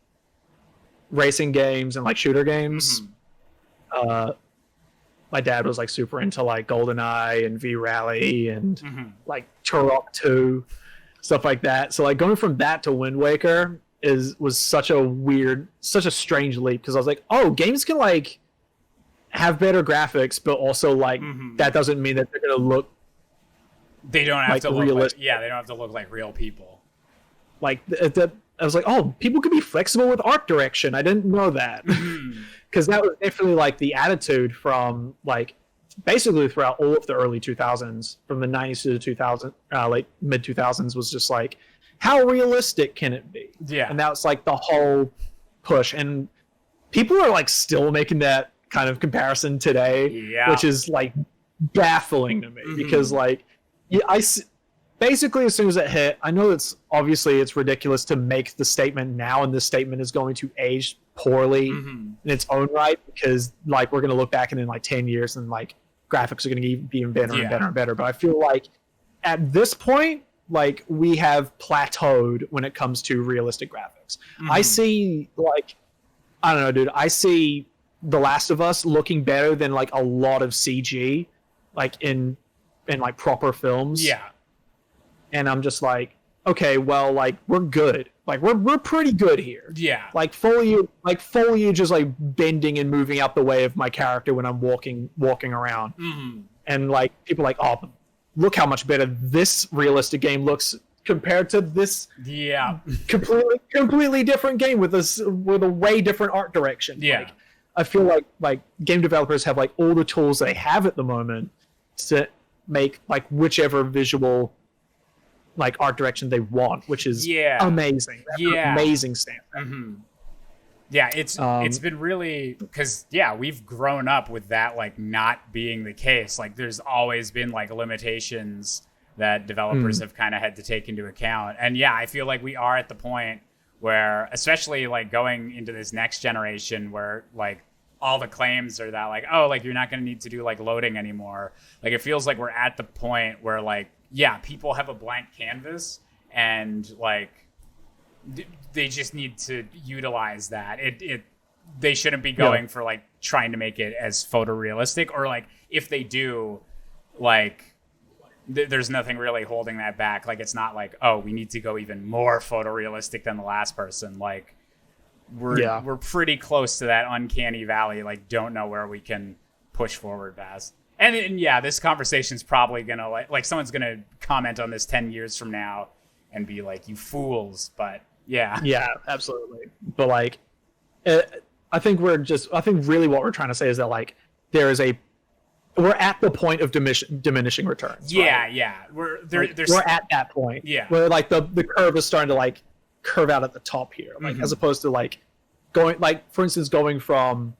racing games and like shooter games. My dad was like super into like GoldenEye and V-Rally and like Turok 2, stuff like that. So like going from that to Wind Waker was such a strange leap, because I was like, oh, games can like have better graphics, but also like that doesn't mean that they're gonna look. They don't have to look like, they don't have to look like real people. Like I was like, oh, people can be flexible with art direction. I didn't know that. Because that was definitely like the attitude from like basically throughout all of the early 2000s, from the 90s to the 2000s, like mid 2000s, was just like, how realistic can it be? Yeah. And that was like the whole push. And people are like still making that kind of comparison today, which is like baffling to me, because like basically as soon as it hit, I know it's ridiculous to make the statement now, and this statement is going to age poorly in its own right, because like we're going to look back in like 10 years and like graphics are going to be even better and better and better. But I feel like at this point, like we have plateaued when it comes to realistic graphics. I see like, I don't know, dude, I see The Last of Us looking better than like a lot of CG, like in like proper films. Yeah. And I'm just like, okay, well, like we're good. Like we're pretty good here. Yeah. Like foliage is like bending and moving out the way of my character when I'm walking around. Mm-hmm. And like people are like, oh, look how much better this realistic game looks compared to this completely different game with a way different art direction. Yeah. Like, I feel like game developers have like all the tools they have at the moment to make like whichever visual like art direction they want, which is amazing. That's an amazing standard. Mm-hmm. Yeah, it's been really, because we've grown up with that like not being the case. Like there's always been like limitations that developers have kind of had to take into account. And I feel like we are at the point where, especially like going into this next generation, where like all the claims are that like, oh, like you're not going to need to do like loading anymore. Like it feels like we're at the point where like, people have a blank canvas and like they just need to utilize that. They shouldn't be going for like trying to make it as photorealistic, or like if they do, like there's nothing really holding that back. Like it's not like, oh, we need to go even more photorealistic than the last person. Like we're pretty close to that uncanny valley. Like don't know where we can push forward past. And this conversation's probably gonna like someone's gonna comment on this 10 years from now and be like, you fools. But yeah, absolutely. But like I think really what we're trying to say is that like we're at the point of diminishing returns. Right? We're at that point. Where like the curve is starting to like curve out at the top here, like as opposed to like going, like for instance, going from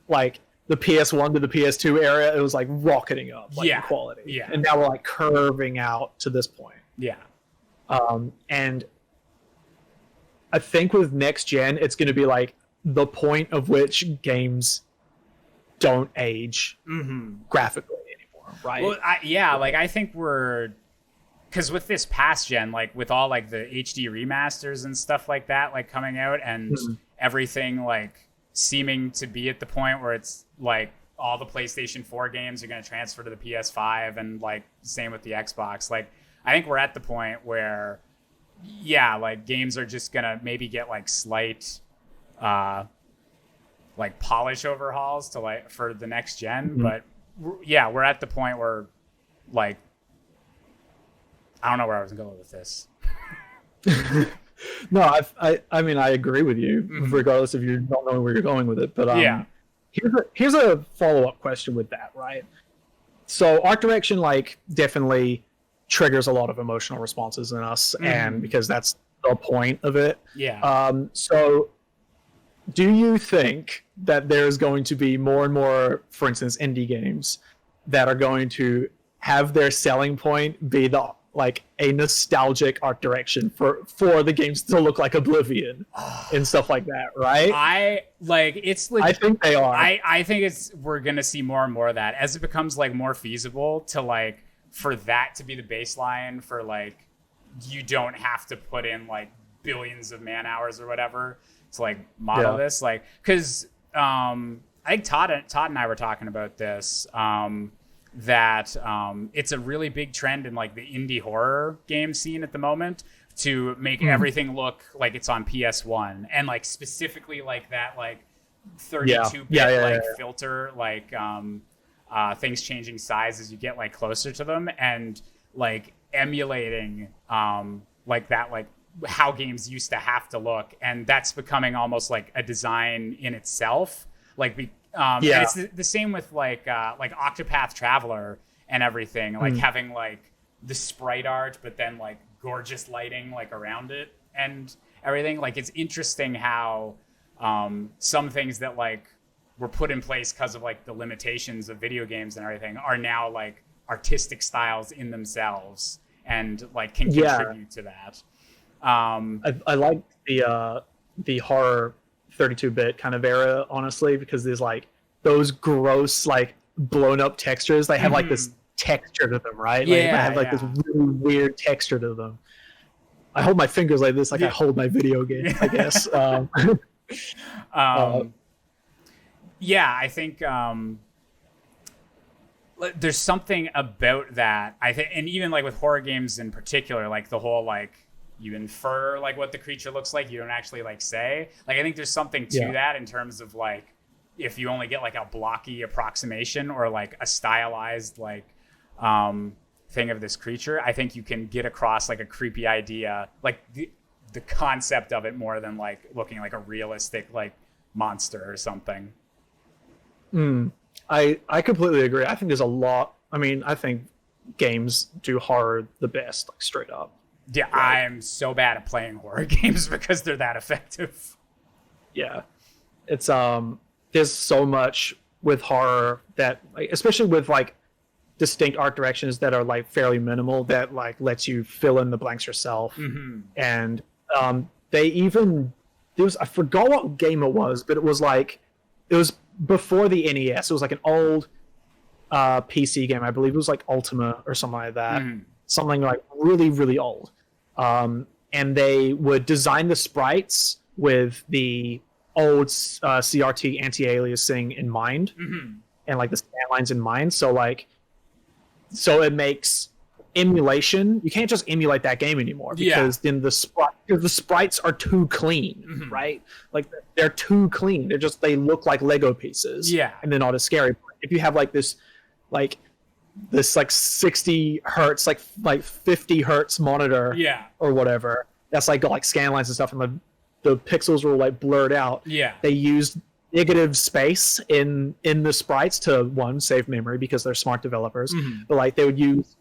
like the PS1 to the PS2 era, it was like rocketing up like in quality. And now we're like curving out to this point. And I think with next gen, it's going to be like the point of which games don't age graphically anymore, right? Well, I think we're, because with this past gen, like with all like the HD remasters and stuff like that, like coming out and everything like seeming to be at the point where it's like all the PlayStation 4 games are going to transfer to the PS5, and like same with the Xbox. Like I think we're at the point where like games are just going to maybe get like slight like polish overhauls to like for the next gen, but we're at the point where like I don't know where I was going with this. No, I mean I agree with you, regardless of you not knowing where you're going with it. But here's a follow-up question with that, right? So art direction like definitely triggers a lot of emotional responses in us, and because that's the point of it. So do you think that there's going to be more and more, for instance, indie games that are going to have their selling point be the like a nostalgic art direction for the games to look like Oblivion and stuff like that, right? I think they are. I think we're gonna see more and more of that as it becomes like more feasible to like for that to be the baseline for like you don't have to put in like billions of man hours or whatever to like model this, like because I think Todd and I were talking about this. That it's a really big trend in like the indie horror game scene at the moment to make everything look like it's on PS1, and like specifically like that like 32-bit filter, like things changing size as you get like closer to them, and like emulating like that, like how games used to have to look, and that's becoming almost like a design in itself, like and it's the same with like Octopath Traveler and everything, like having like the sprite art, but then like gorgeous lighting like around it and everything. Like it's interesting how some things that like were put in place because of like the limitations of video games and everything are now like artistic styles in themselves and like can contribute to that. I like the horror 32-bit kind of era, honestly, because there's like those gross like blown up textures. They have like this texture to them, right? Like, they have like this really weird texture to them. I hold my fingers like this, like I hold my video game, I guess. Yeah, I think there's something about that. I think, and even like with horror games in particular, like the whole like you infer like what the creature looks like, you don't actually like say. Like I think there's something to that in terms of like if you only get like a blocky approximation or like a stylized like thing of this creature, I think you can get across like a creepy idea, like the concept of it more than like looking like a realistic like monster or something. I completely agree. I think there's a lot. I mean, I think games do horror the best, like straight up. Yeah, right? I'm so bad at playing horror games because they're that effective. Yeah, it's there's so much with horror that, like, especially with like distinct art directions that are like fairly minimal, that like lets you fill in the blanks yourself. And they even I forgot what game it was, but it was before the NES. It was like an old PC game. I believe it was like Ultima or something like that. Something like really, really old. And they would design the sprites with the old CRT anti-aliasing in mind, and like the scan lines in mind. So it makes emulation. You can't just emulate that game anymore because then the sprites are too clean, right? Like they're too clean. They look like Lego pieces. Yeah, and they're not as scary. If you have like this 60 hertz, like 50 hertz monitor, or whatever, that's like got like scan lines and stuff, and the pixels were like blurred out. Yeah, they used negative space in the sprites to save memory because they're smart developers. But like they would use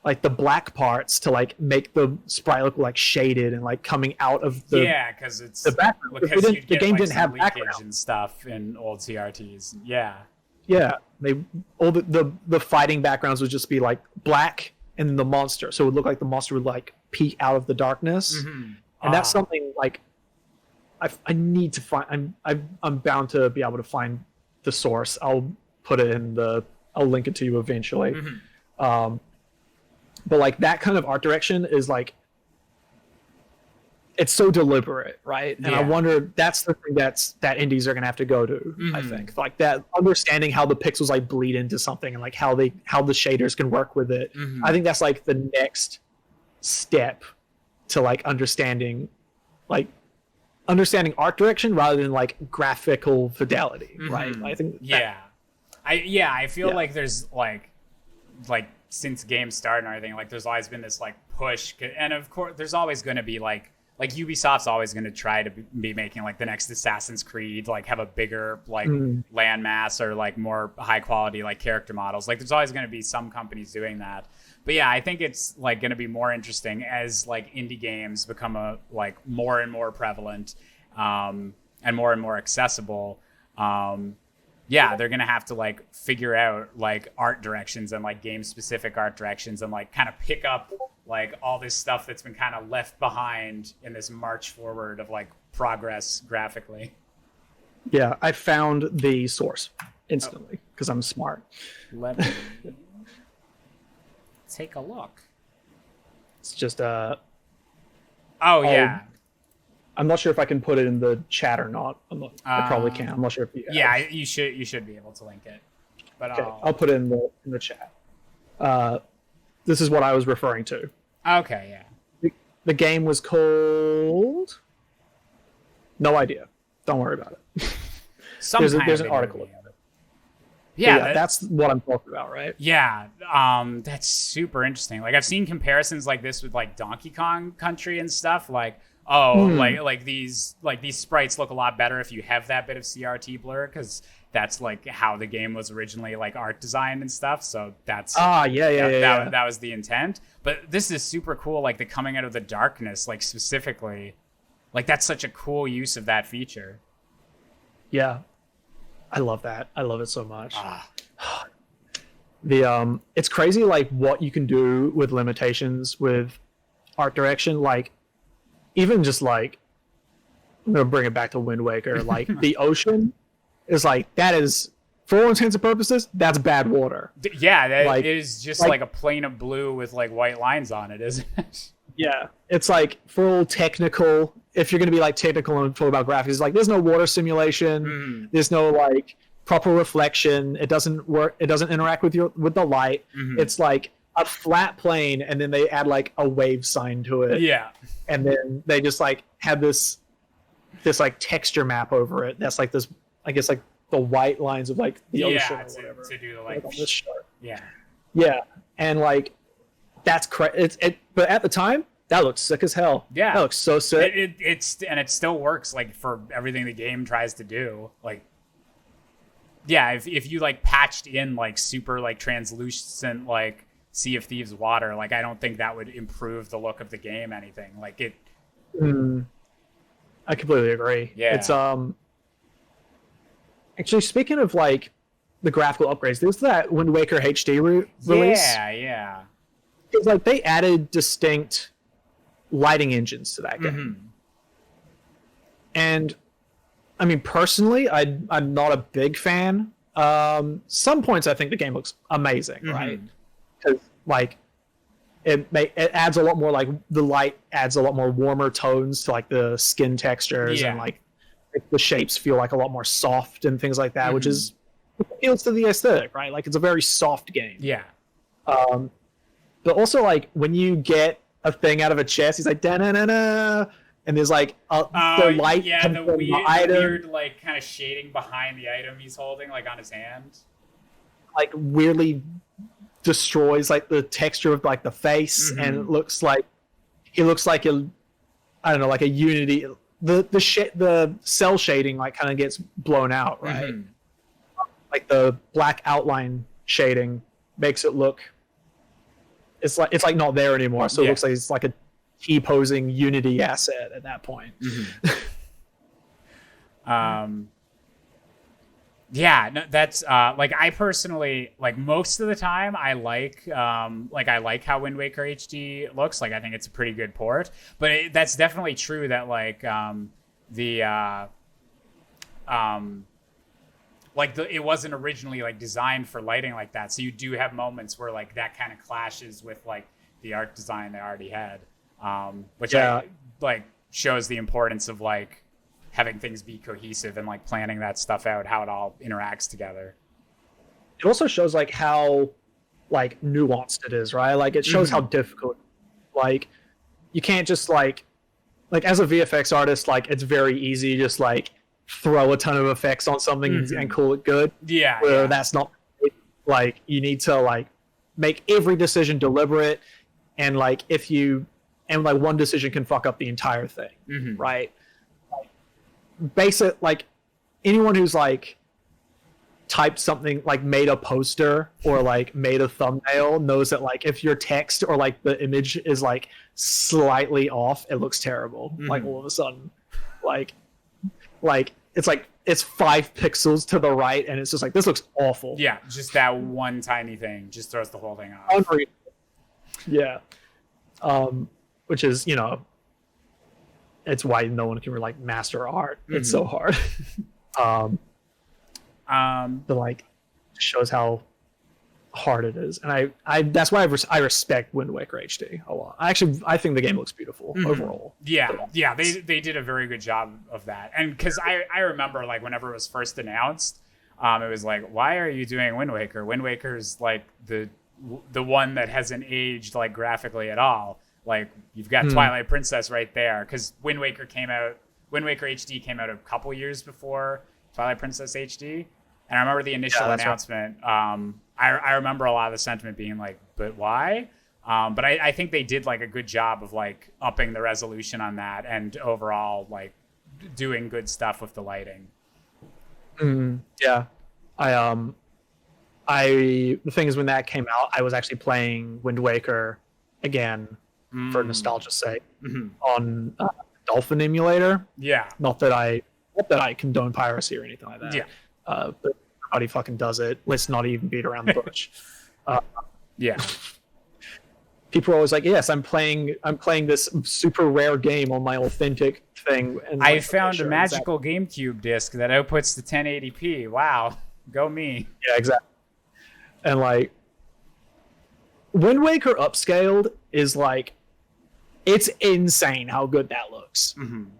like the black parts to like make the sprite look like shaded and like coming out of the because it's the background. The game didn't have background and stuff in old CRTs. All the fighting backgrounds would just be like black and the monster, so it would look like the monster would like peek out of the darkness. And that's something like I need to find. I'm bound to be able to find the source. I'll put it I'll link it to you eventually. But like that kind of art direction is like, it's so deliberate, right? And I wonder, that's the thing that indies are gonna have to go to. I think like that, understanding how the pixels like bleed into something and like how the shaders can work with it. I think that's like the next step to like understanding art direction rather than like graphical fidelity, right? I think I feel like there's like since games started and everything, like there's always been this like push, and of course there's always going to be like Ubisoft's always going to try to be making like the next Assassin's Creed, like have a bigger like landmass or like more high quality like character models. Like there's always going to be some companies doing that. But yeah, I think it's like going to be more interesting as like indie games become like more and more prevalent, and more accessible. They're going to have to like figure out like art directions and like game specific art directions and like kind of pick up like all this stuff that's been kind of left behind in this march forward of like progress graphically. Yeah, I found the source instantly because I'm smart. Let me take a look. It's just I'm not sure if I can put it in the chat or not. I probably can. I'm not sure if you. You should be able to link it. But okay, I'll put it in the chat. This is what I was referring to. Okay, yeah. The game was called. No idea. Don't worry about it. There's an article about it. Yeah, that's what I'm talking about, right? Yeah, that's super interesting. Like I've seen comparisons like this with like Donkey Kong Country and stuff. Like like these sprites look a lot better if you have that bit of CRT blur, because that's like how the game was originally like art designed and stuff. So that's that was the intent. But this is super cool. Like the coming out of the darkness, like specifically, like that's such a cool use of that feature. Yeah, I love that. I love it so much. It's crazy like what you can do with limitations with art direction. Like even just like, I'm gonna bring it back to Wind Waker. Like the ocean is like, that is, for all intents and purposes, that's bad water. Yeah, that is just like a plane of blue with like white lines on it, isn't it? Yeah, it's like full technical. If you're going to be like technical and talk about graphics, it's like there's no water simulation. There's no like proper reflection. It doesn't work. It doesn't interact with the light. It's like a flat plane, and then they add like a wave sign to it. Yeah. And then they just like have this like texture map over it. That's like this, I guess, like the white lines of like the ocean or whatever. To do the like on this chart. Yeah. Yeah. And like that's but at the time that looks sick as hell. Yeah. That looks so sick. It still works like for everything the game tries to do. Like, yeah, if you like patched in like super like translucent like Sea of Thieves water, like I don't think that would improve the look of the game anything. Like it. I completely agree. Yeah. It's actually, speaking of like the graphical upgrades, there's that Wind Waker HD release. Yeah. It's like they added distinct lighting engines to that game. And I mean, personally, I'm not a big fan. Some points I think the game looks amazing, right? Because like it adds a lot more, like the light adds a lot more warmer tones to like the skin textures, and like the shapes feel like a lot more soft and things like that, which is appeals to the aesthetic, right? Like it's a very soft game. Yeah. But also like when you get a thing out of a chest, he's like da-na-na-na, and there's like the light the from weird, weird like kind of shading behind the item he's holding, like on his hand, like weirdly destroys like the texture of like the face, and it looks like a, I don't know, like a Unity. The cell shading like kind of gets blown out, right? Like the black outline shading makes it look, it's like not there anymore. So it looks like it's like a T-posing Unity asset at that point. Yeah, no, that's like I personally like most of the time I like how Wind Waker HD looks. Like I think it's a pretty good port, but that's definitely true that like it wasn't originally like designed for lighting like that. So you do have moments where like that kind of clashes with like the art design they already had, which I like shows the importance of like having things be cohesive and like planning that stuff out, how it all interacts together. It also shows like how like nuanced it is, right? Like it shows how difficult, like you can't just like as a VFX artist, like it's very easy to just like throw a ton of effects on something and call it good. Where that's not, like you need to like make every decision deliberate, and like one decision can fuck up the entire thing, right? Basic, like anyone who's like typed something, like made a poster or like made a thumbnail, knows that like if your text or like the image is like slightly off, it looks terrible. Like all of a sudden, like it's 5 pixels to the right, and it's just like, this looks awful. Yeah, just that one tiny thing just throws the whole thing off. Unreal. Yeah. Which is, you know, it's why no one can like master art. It's so hard. But like shows how hard it is, and I that's why I respect Wind Waker HD a lot. I think the game looks beautiful overall. Yeah, they did a very good job of that. And because I remember like whenever it was first announced, it was like, why are you doing Wind Waker? Wind Waker's like the one that hasn't aged like graphically at all. Like you've got Twilight Princess right there, because Wind Waker HD came out a couple years before Twilight Princess HD. And I remember the initial announcement. Right. I remember a lot of the sentiment being like, but why? But I think they did like a good job of like upping the resolution on that, and overall like doing good stuff with the lighting. Yeah. The thing is, when that came out, I was actually playing Wind Waker again for nostalgia's sake on Dolphin emulator. Yeah. Not that I condone piracy or anything like that. Yeah. But everybody fucking does it. Let's not even beat around the bush. Yeah. People are always like, "Yes, I'm playing this super rare game on my authentic thing." And I found a magical GameCube disc that outputs to 1080p. Wow, go me. Yeah, exactly. And like, Wind Waker upscaled is like it's insane how good that looks.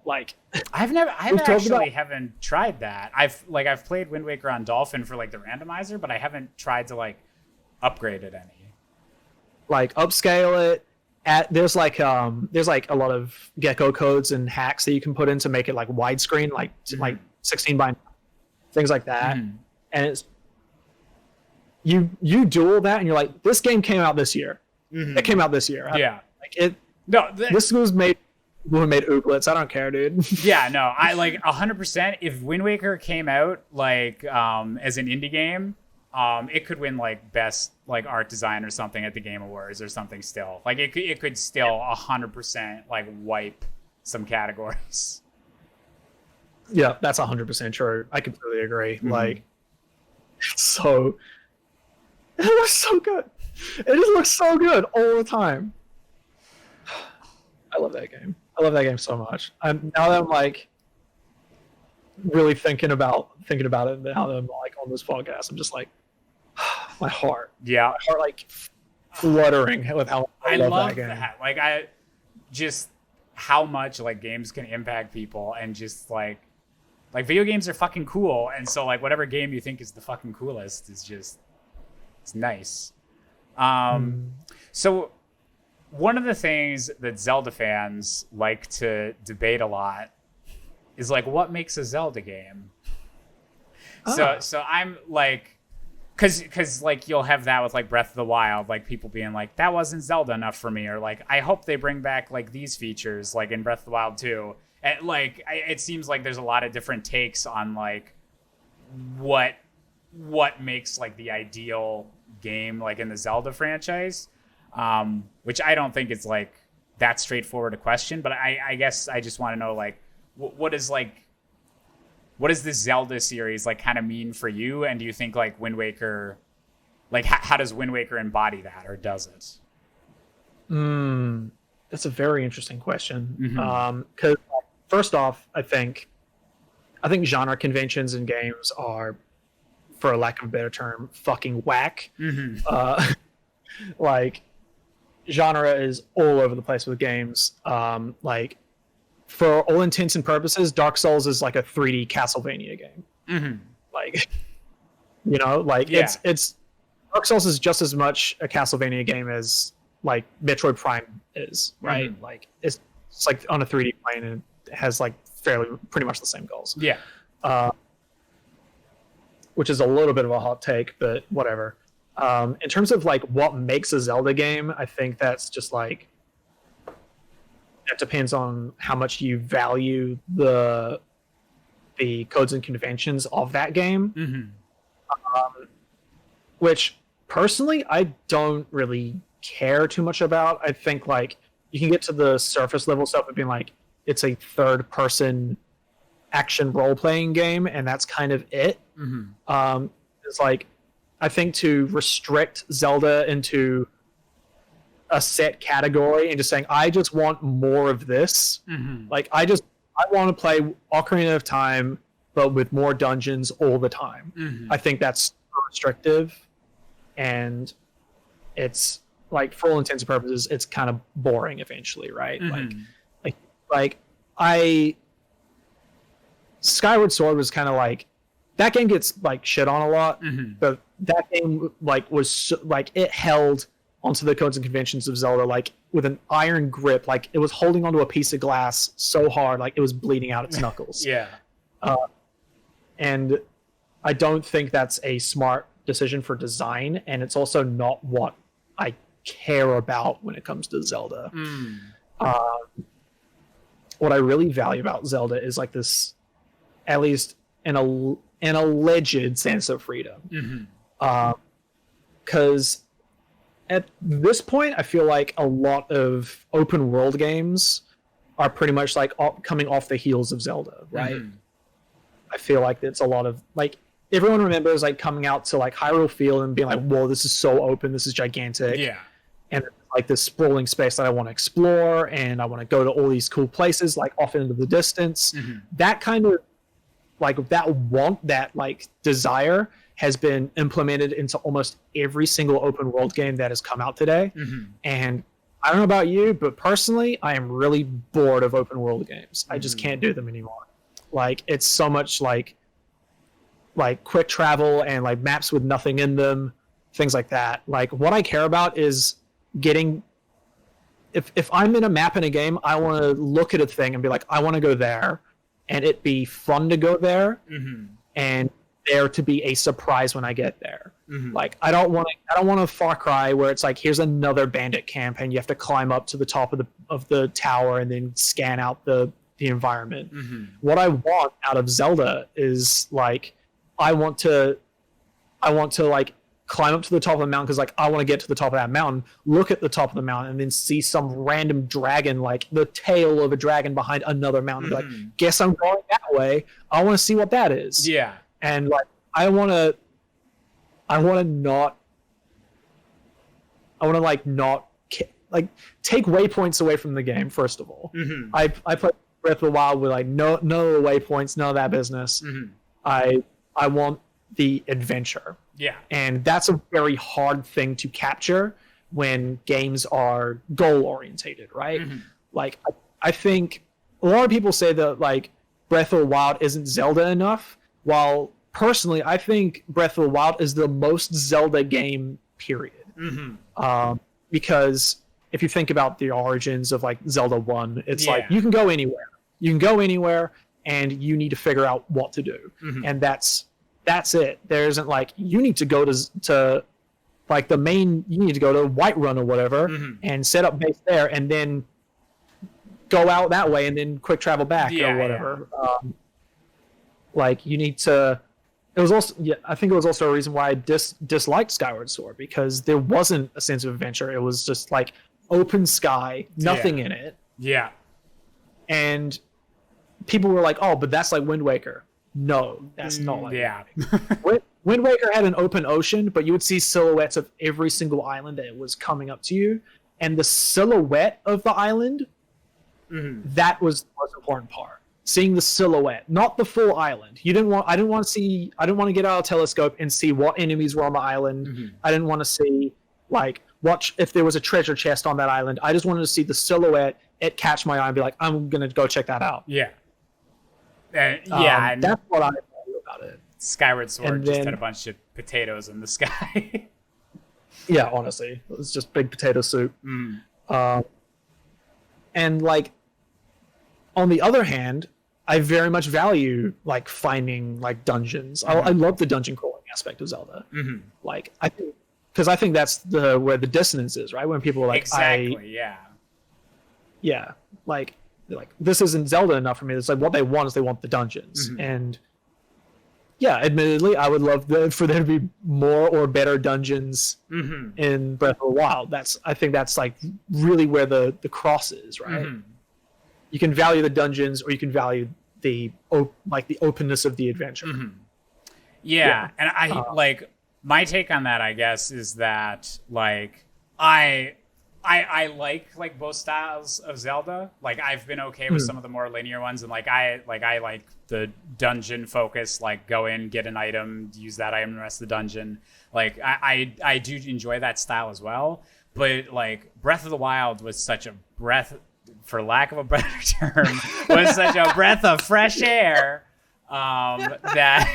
Like I haven't tried that. I've played Wind Waker on Dolphin for like the randomizer, but I haven't tried to like upgrade it any. Like upscale it. There's like a lot of gecko codes and hacks that you can put in to make it like widescreen, like 16 by 9, things like that. And it's you do all that and you're like, this game came out this year. It came out this year. Yeah. This was made who made Ooblets. I don't care, dude. Yeah, no, I like 100%. If Wind Waker came out like as an indie game, it could win like best like art design or something at the Game Awards or something. Still, like it could still 100% like wipe some categories. Yeah, that's 100% true. I completely agree. Like, it looks so good. It just looks so good all the time. I love that game. I love that game so much. Now that I'm like really thinking about it, and now that I'm like on this podcast, I'm just like my heart like fluttering with how I love that game. Like I just how much like games can impact people, and just like video games are fucking cool, and so like whatever game you think is the fucking coolest is just it's nice. So one of the things that Zelda fans like to debate a lot is like what makes a Zelda game. So I'm like, cause like you'll have that with like Breath of the Wild, like people being like that wasn't Zelda enough for me, or like I hope they bring back like these features like in Breath of the Wild 2. And like it seems like there's a lot of different takes on like what makes like the ideal game like in the Zelda franchise, which I don't think it's like that straightforward a question, but I guess I just want to know like what is this Zelda series like kind of mean for you, and do you think like Wind Waker, like how does Wind Waker embody that, or does it? That's a very interesting question. Because first off, I think genre conventions in games are, for a lack of a better term, fucking whack. Like genre is all over the place with games. Like for all intents and purposes, Dark Souls is like a 3D Castlevania game. Like, you know, like it's Dark Souls is just as much a Castlevania game as like Metroid Prime is, right? Like it's like on a 3D plane, and it has like pretty much the same goals. Which is a little bit of a hot take, but whatever. In terms of like what makes a Zelda game, I think that's just like, that depends on how much you value the codes and conventions of that game. Which personally I don't really care too much about. I think like you can get to the surface level stuff of being like it's a third person action role-playing game, and that's kind of it. It's like, I think to restrict Zelda into a set category and just saying I just want more of this, like I want to play Ocarina of Time but with more dungeons all the time. I think that's restrictive, and it's like, for all intents and purposes, it's kind of boring eventually, right? Like Skyward Sword was kind of like, that game gets like shit on a lot, but that game like was like, it held onto the codes and conventions of Zelda like with an iron grip. Like it was holding onto a piece of glass so hard, like it was bleeding out its knuckles. And I don't think that's a smart decision for design, and it's also not what I care about when it comes to Zelda. What I really value about Zelda is like this, at least an alleged sense of freedom. Because at this point, I feel like a lot of open world games are pretty much like coming off the heels of Zelda, right? I feel like it's a lot of like, everyone remembers like coming out to like Hyrule Field and being like, whoa, this is so open, this is gigantic. And like this sprawling space that I want to explore, and I want to go to all these cool places like off into the distance. That kind of like that like desire has been implemented into almost every single open world game that has come out today. And I don't know about you, but personally, I am really bored of open world games. I just can't do them anymore. Like, it's so much like quick travel and like maps with nothing in them, things like that. Like, what I care about is getting. If I'm in a map in a game, I want to look at a thing and be like, I want to go there, and it be fun to go there, and there to be a surprise when I get there. Like, I don't want a Far Cry where it's like, here's another bandit camp and you have to climb up to the top of the tower and then scan out the environment. What I want out of Zelda is like, I want to like climb up to the top of the mountain because like I want to get to the top of that mountain, look at the top of the mountain, and then see some random dragon, like the tail of a dragon behind another mountain. Like, guess I'm going that way. I want to see what that is. Yeah. And like I want to take waypoints away from the game. First of all, I played Breath of the Wild with like no waypoints, none of that business. I want the adventure. Yeah. And that's a very hard thing to capture when games are goal orientated, right? Like I think a lot of people say that like Breath of the Wild isn't Zelda enough, while personally I think Breath of the Wild is the most Zelda game, period. Because if you think about the origins of like Zelda 1, it's like you can go anywhere and you need to figure out what to do. And that's it. There isn't like you need to go to like you need to go to Whiterun or whatever and set up base there and then go out that way and then quick travel back or whatever. Like you need to. It was also I think it was also a reason why I disliked Skyward Sword, because there wasn't a sense of adventure. It was just like open sky, nothing in it. Yeah. And people were like, "Oh, but that's like Wind Waker." No, that's not like Wind Waker had an open ocean, but you would see silhouettes of every single island that was coming up to you, and the silhouette of the island, that was the most important part. Seeing the silhouette, not the full island. I didn't want to get out a telescope and see what enemies were on the island. I didn't want to see like watch if there was a treasure chest on that island. I just wanted to see the silhouette, it catch my eye and be like, I'm gonna go check that out. Yeah. And that's what I value about it. Skyward Sword just had a bunch of potatoes in the sky. Yeah, honestly, it was just big potato soup. And like, on the other hand, I very much value like finding like dungeons. I love the dungeon crawling aspect of Zelda. Like I think that's where the dissonance is, right? When people are like, like this isn't Zelda enough for me. It's like what they want is they want the dungeons. And yeah, admittedly, I would love for there to be more or better dungeons in Breath of the Wild. I think that's like really where the cross is, right? You can value the dungeons, or you can value the openness of the adventure. And I like my take on that, I guess, is that like I like both styles of Zelda. Like I've been okay with some of the more linear ones, and I like the dungeon focus, like go in, get an item, use that item the rest of the dungeon. Like I do enjoy that style as well. But like Breath of the Wild was such a for lack of a better term, was such a breath of fresh air that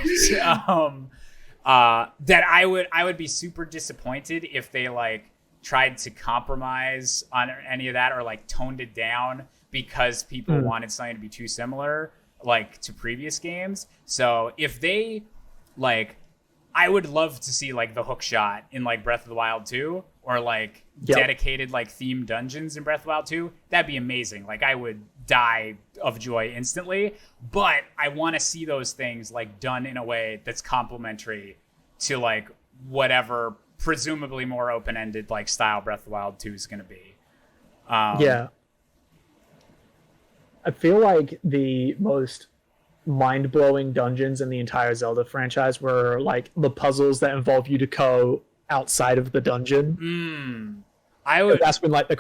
I would be super disappointed if they like tried to compromise on any of that or like toned it down because people wanted something to be too similar like to previous games. So if they like, I would love to see like the hook shot in like Breath of the Wild 2 or like dedicated like themed dungeons in Breath of the Wild 2. That'd be amazing. Like I would die of joy instantly, but I want to see those things like done in a way that's complementary to like whatever presumably more open-ended like style Breath of the Wild 2 is going to be. I feel like the most mind-blowing dungeons in the entire Zelda franchise were like the puzzles that involve you to go outside of the dungeon. That's when like the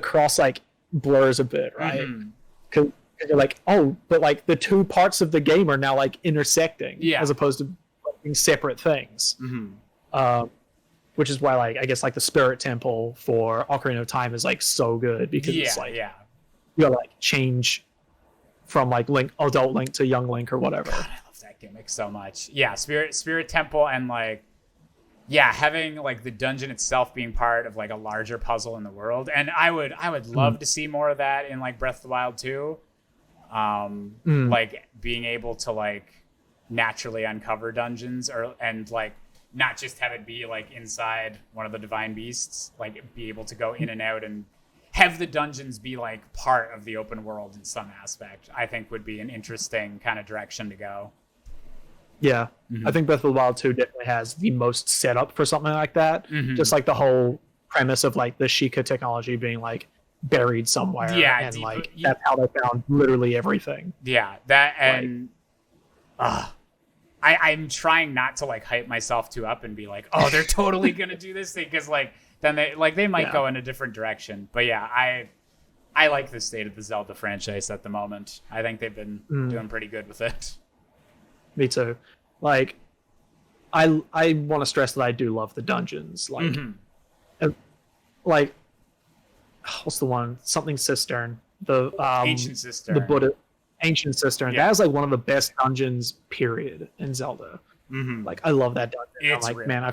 cross like blurs a bit, right? Because you're like, oh, but like the two parts of the game are now like intersecting, as opposed to being separate things. which is why like I guess like the Spirit Temple for Ocarina of Time is like so good because it's like you gotta like change from like adult Link to young Link or whatever. God, I love that gimmick so much. Yeah, Spirit Temple and like having like the dungeon itself being part of like a larger puzzle in the world. And I would love to see more of that in like Breath of the Wild 2. Like being able to like naturally uncover dungeons and like not just have it be like inside one of the divine beasts, like be able to go in and out and have the dungeons be like part of the open world in some aspect, I think would be an interesting kind of direction to go. Yeah, I think Breath of the Wild 2 definitely has the most setup for something like that. Just like the whole premise of like the Sheikah technology being like buried somewhere. Yeah, and like that's how they found literally everything. Yeah, that and I'm trying not to like hype myself too up and be like, oh, they're totally gonna do this thing because like then they might go in a different direction. But yeah, I like the state of the Zelda franchise at the moment. I think they've been doing pretty good with it. Me too. Like, I want to stress that I do love the dungeons. Like, like, what's the one? Something Cistern. The Ancient Cistern. The Buddha Ancient Cistern. Yeah. That is like one of the best dungeons, period, in Zelda. Like, I love that dungeon. It's I'm like, really man,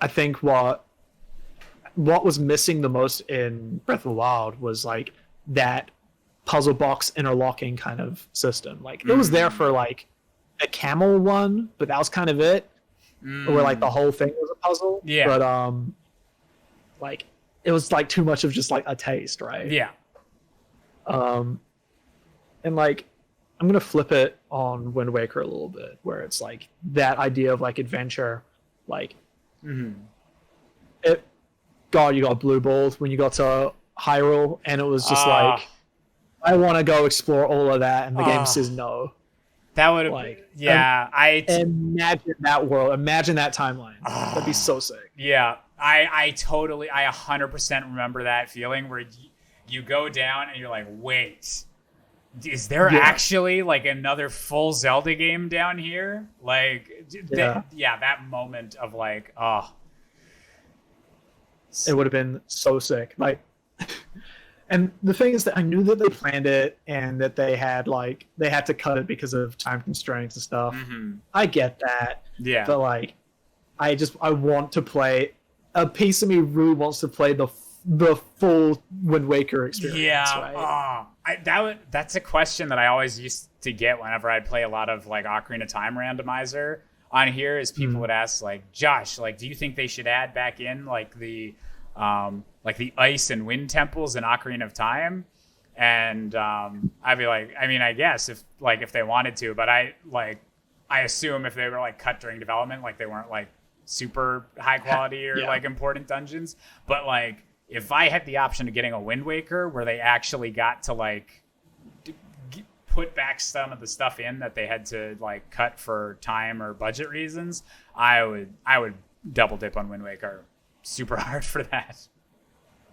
I think what was missing the most in Breath of the Wild was like that puzzle box interlocking kind of system. Like it was there for like a camel one, but that was kind of it. Where like the whole thing was a puzzle. Yeah. But like it was like too much of just like a taste, right? Yeah. And like I'm gonna flip it on Wind Waker a little bit, where it's like that idea of like adventure, like it. God, you got blue balls when you got to Hyrule, and it was just like, I want to go explore all of that, and the game says no. That would have, like, imagine that world, imagine that timeline. That'd be so sick. Yeah, I 100% remember that feeling where you go down and you're like, wait, is there actually like another full Zelda game down here? Like, that moment of like, it would have been so sick. Like, and the thing is that I knew that they planned it and that they had to cut it because of time constraints and stuff. I get that. Yeah. But like, I want to play. A piece of me really wants to play the full Wind Waker experience. Yeah. Right? That's a question that I always used to get whenever I'd play a lot of like Ocarina of Time randomizer on here. Is people would ask like, Josh, like, do you think they should add back in like the ice and wind temples in Ocarina of Time? And I'd be like, I mean, I guess if they wanted to, but I assume if they were like cut during development, like they weren't like super high quality or like important dungeons. But like if I had the option of getting a Wind Waker where they actually got to like put back some of the stuff in that they had to like cut for time or budget reasons, I would double dip on Wind Waker super hard for that.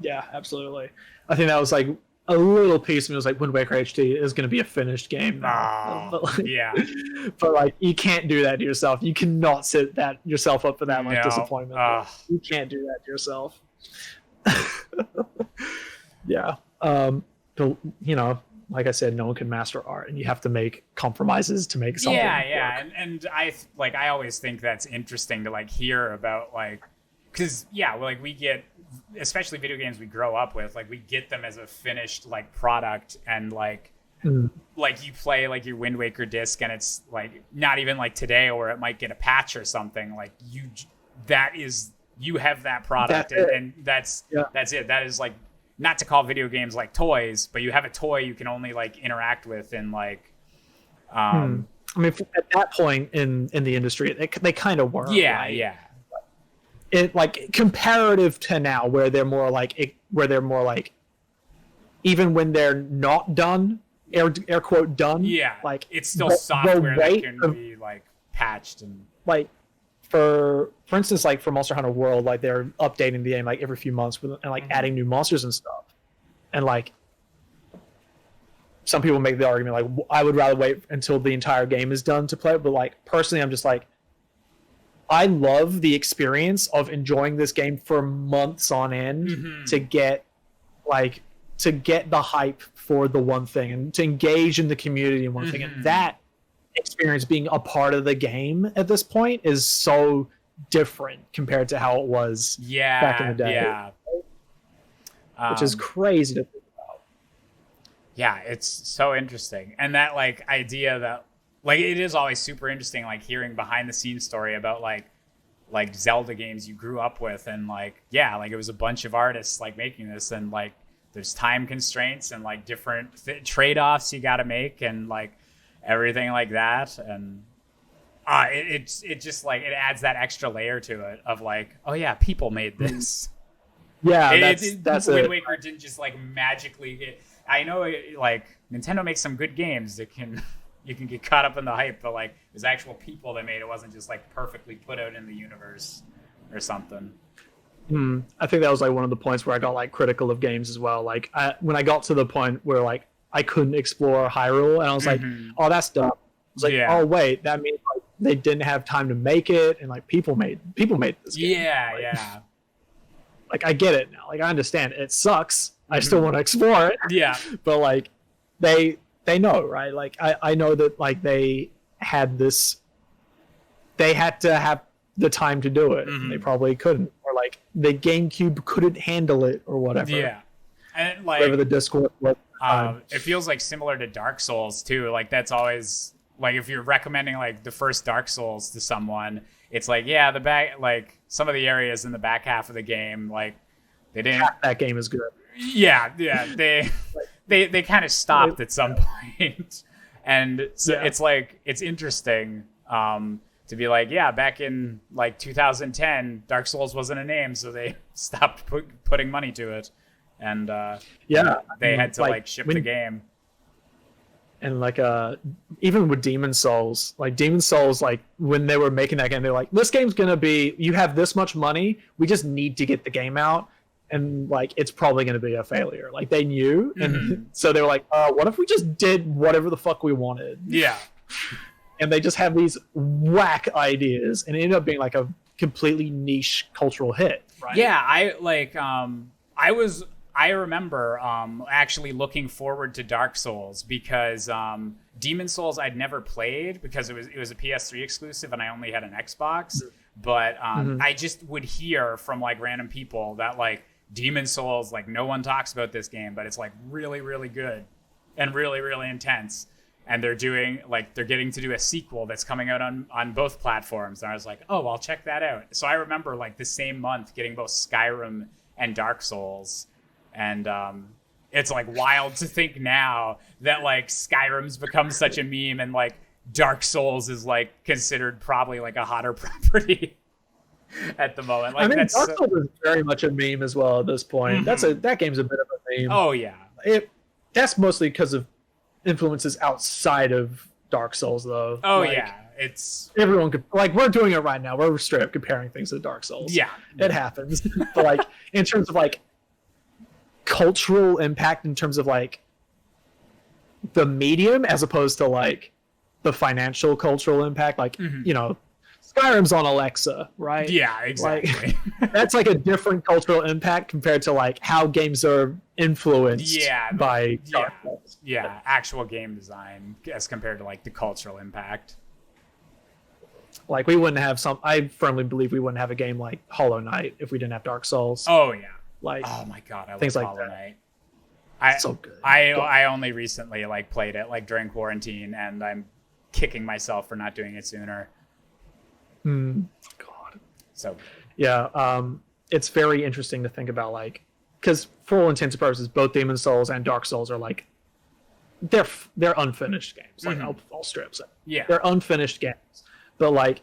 Yeah, absolutely. I think that was like a little piece of me was like Wind Waker HD is going to be a finished game now. But like, but like you can't do that to yourself. You cannot set that yourself up for that much disappointment. You can't do that to yourself. Yeah. But you know, like I said, no one can master art, and you have to make compromises to make something. Yeah. And I always think that's interesting to like hear about, like, because like we get, especially video games we grow up with, like we get them as a finished like product, and like like you play like your Wind Waker disc, and it's like not even like today, or it might get a patch or something. Like you have that product, and that's it. That is like, not to call video games like toys, but you have a toy you can only like interact with, and like I mean, at that point in the industry, they kind of were. It like comparative to now, where they're more like even when they're not done, air quote done. Yeah, like it's still software that can be like patched, and like for instance, like for Monster Hunter World, like they're updating the game like every few months and like adding new monsters and stuff. And like some people make the argument like I would rather wait until the entire game is done to play it, but like personally I'm just like, I love the experience of enjoying this game for months on end to get the hype for the one thing and to engage in the community in one thing. And that experience being a part of the game at this point is so different compared to how it was back in the day. Yeah. Which is crazy to think about. Yeah, it's so interesting. And that like idea that like it is always super interesting like hearing behind the scenes story about like Zelda games you grew up with, and like like it was a bunch of artists like making this, and like there's time constraints and like different trade-offs you got to make and like everything like that. And it just like it adds that extra layer to it of like, oh yeah, people made this. Yeah, that's Wind Waker didn't just like magically get. I know like Nintendo makes some good games that you can get caught up in the hype, but like there's actual people that made it. Wasn't just like perfectly put out in the universe or something. I think that was like one of the points where I got like critical of games as well. Like when I got to the point where like I couldn't explore Hyrule, and I was like, oh, that's dumb. I was like, oh wait, that means like they didn't have time to make it, and like people made this game. Yeah. Like I get it now. Like I understand it sucks. I still want to explore it. Yeah. But like they know, right? Like I know that like they had to have the time to do it. They probably couldn't, or like the GameCube couldn't handle it or whatever. Yeah. And like whatever the Discord was. It feels like similar to Dark Souls too. Like that's always like if you're recommending like the first Dark Souls to someone, it's like the back, like some of the areas in the back half of the game, like they didn't. That game is good. Yeah, they kind of stopped at some point, and so it's like it's interesting to be like, back in like 2010, Dark Souls wasn't a name, so they stopped putting money to it, and they had to like ship the game. And like even with Demon Souls, like when they were making that game, they're like, this game's gonna be, you have this much money, we just need to get the game out, and like it's probably gonna be a failure. Like they knew, and so they were like, what if we just did whatever the fuck we wanted? Yeah. And they just have these whack ideas, and it ended up being like a completely niche cultural hit. Right? Yeah, I remember actually looking forward to Dark Souls because Demon Souls I'd never played because it was a PS3 exclusive and I only had an Xbox. But I just would hear from like random people that like Demon Souls, like no one talks about this game, but it's like really, really good and really, really intense. And they're getting to do a sequel that's coming out on both platforms. And I was like, oh, I'll check that out. So I remember like the same month getting both Skyrim and Dark Souls. And it's like wild to think now that like Skyrim's become such a meme and like Dark Souls is like considered probably like a hotter property at the moment. Like, I mean, Dark Souls is very much a meme as well at this point. That game's a bit of a meme. Oh yeah. That's mostly because of influences outside of Dark Souls though. Oh like, yeah. It's everyone could, like, we're doing it right now. We're straight up comparing things to Dark Souls. Yeah. It happens. But like in terms of like cultural impact, in terms of like the medium as opposed to like the financial cultural impact, like you know, Skyrim's on Alexa, right? Yeah, exactly. Like, that's like a different cultural impact compared to like how games are influenced by Dark Souls. Yeah, actual game design as compared to like the cultural impact. Like we wouldn't have I firmly believe we wouldn't have a game like Hollow Knight if we didn't have Dark Souls. Oh yeah. Like, oh my god, I love things like Hollow that. Knight. So good. I only recently like played it like during quarantine, and I'm kicking myself for not doing it sooner. God. So yeah, it's very interesting to think about, like, because for all intents and purposes, both Demon Souls and Dark Souls are like they're unfinished games. Like I'll strip it. Yeah, they're unfinished games. But like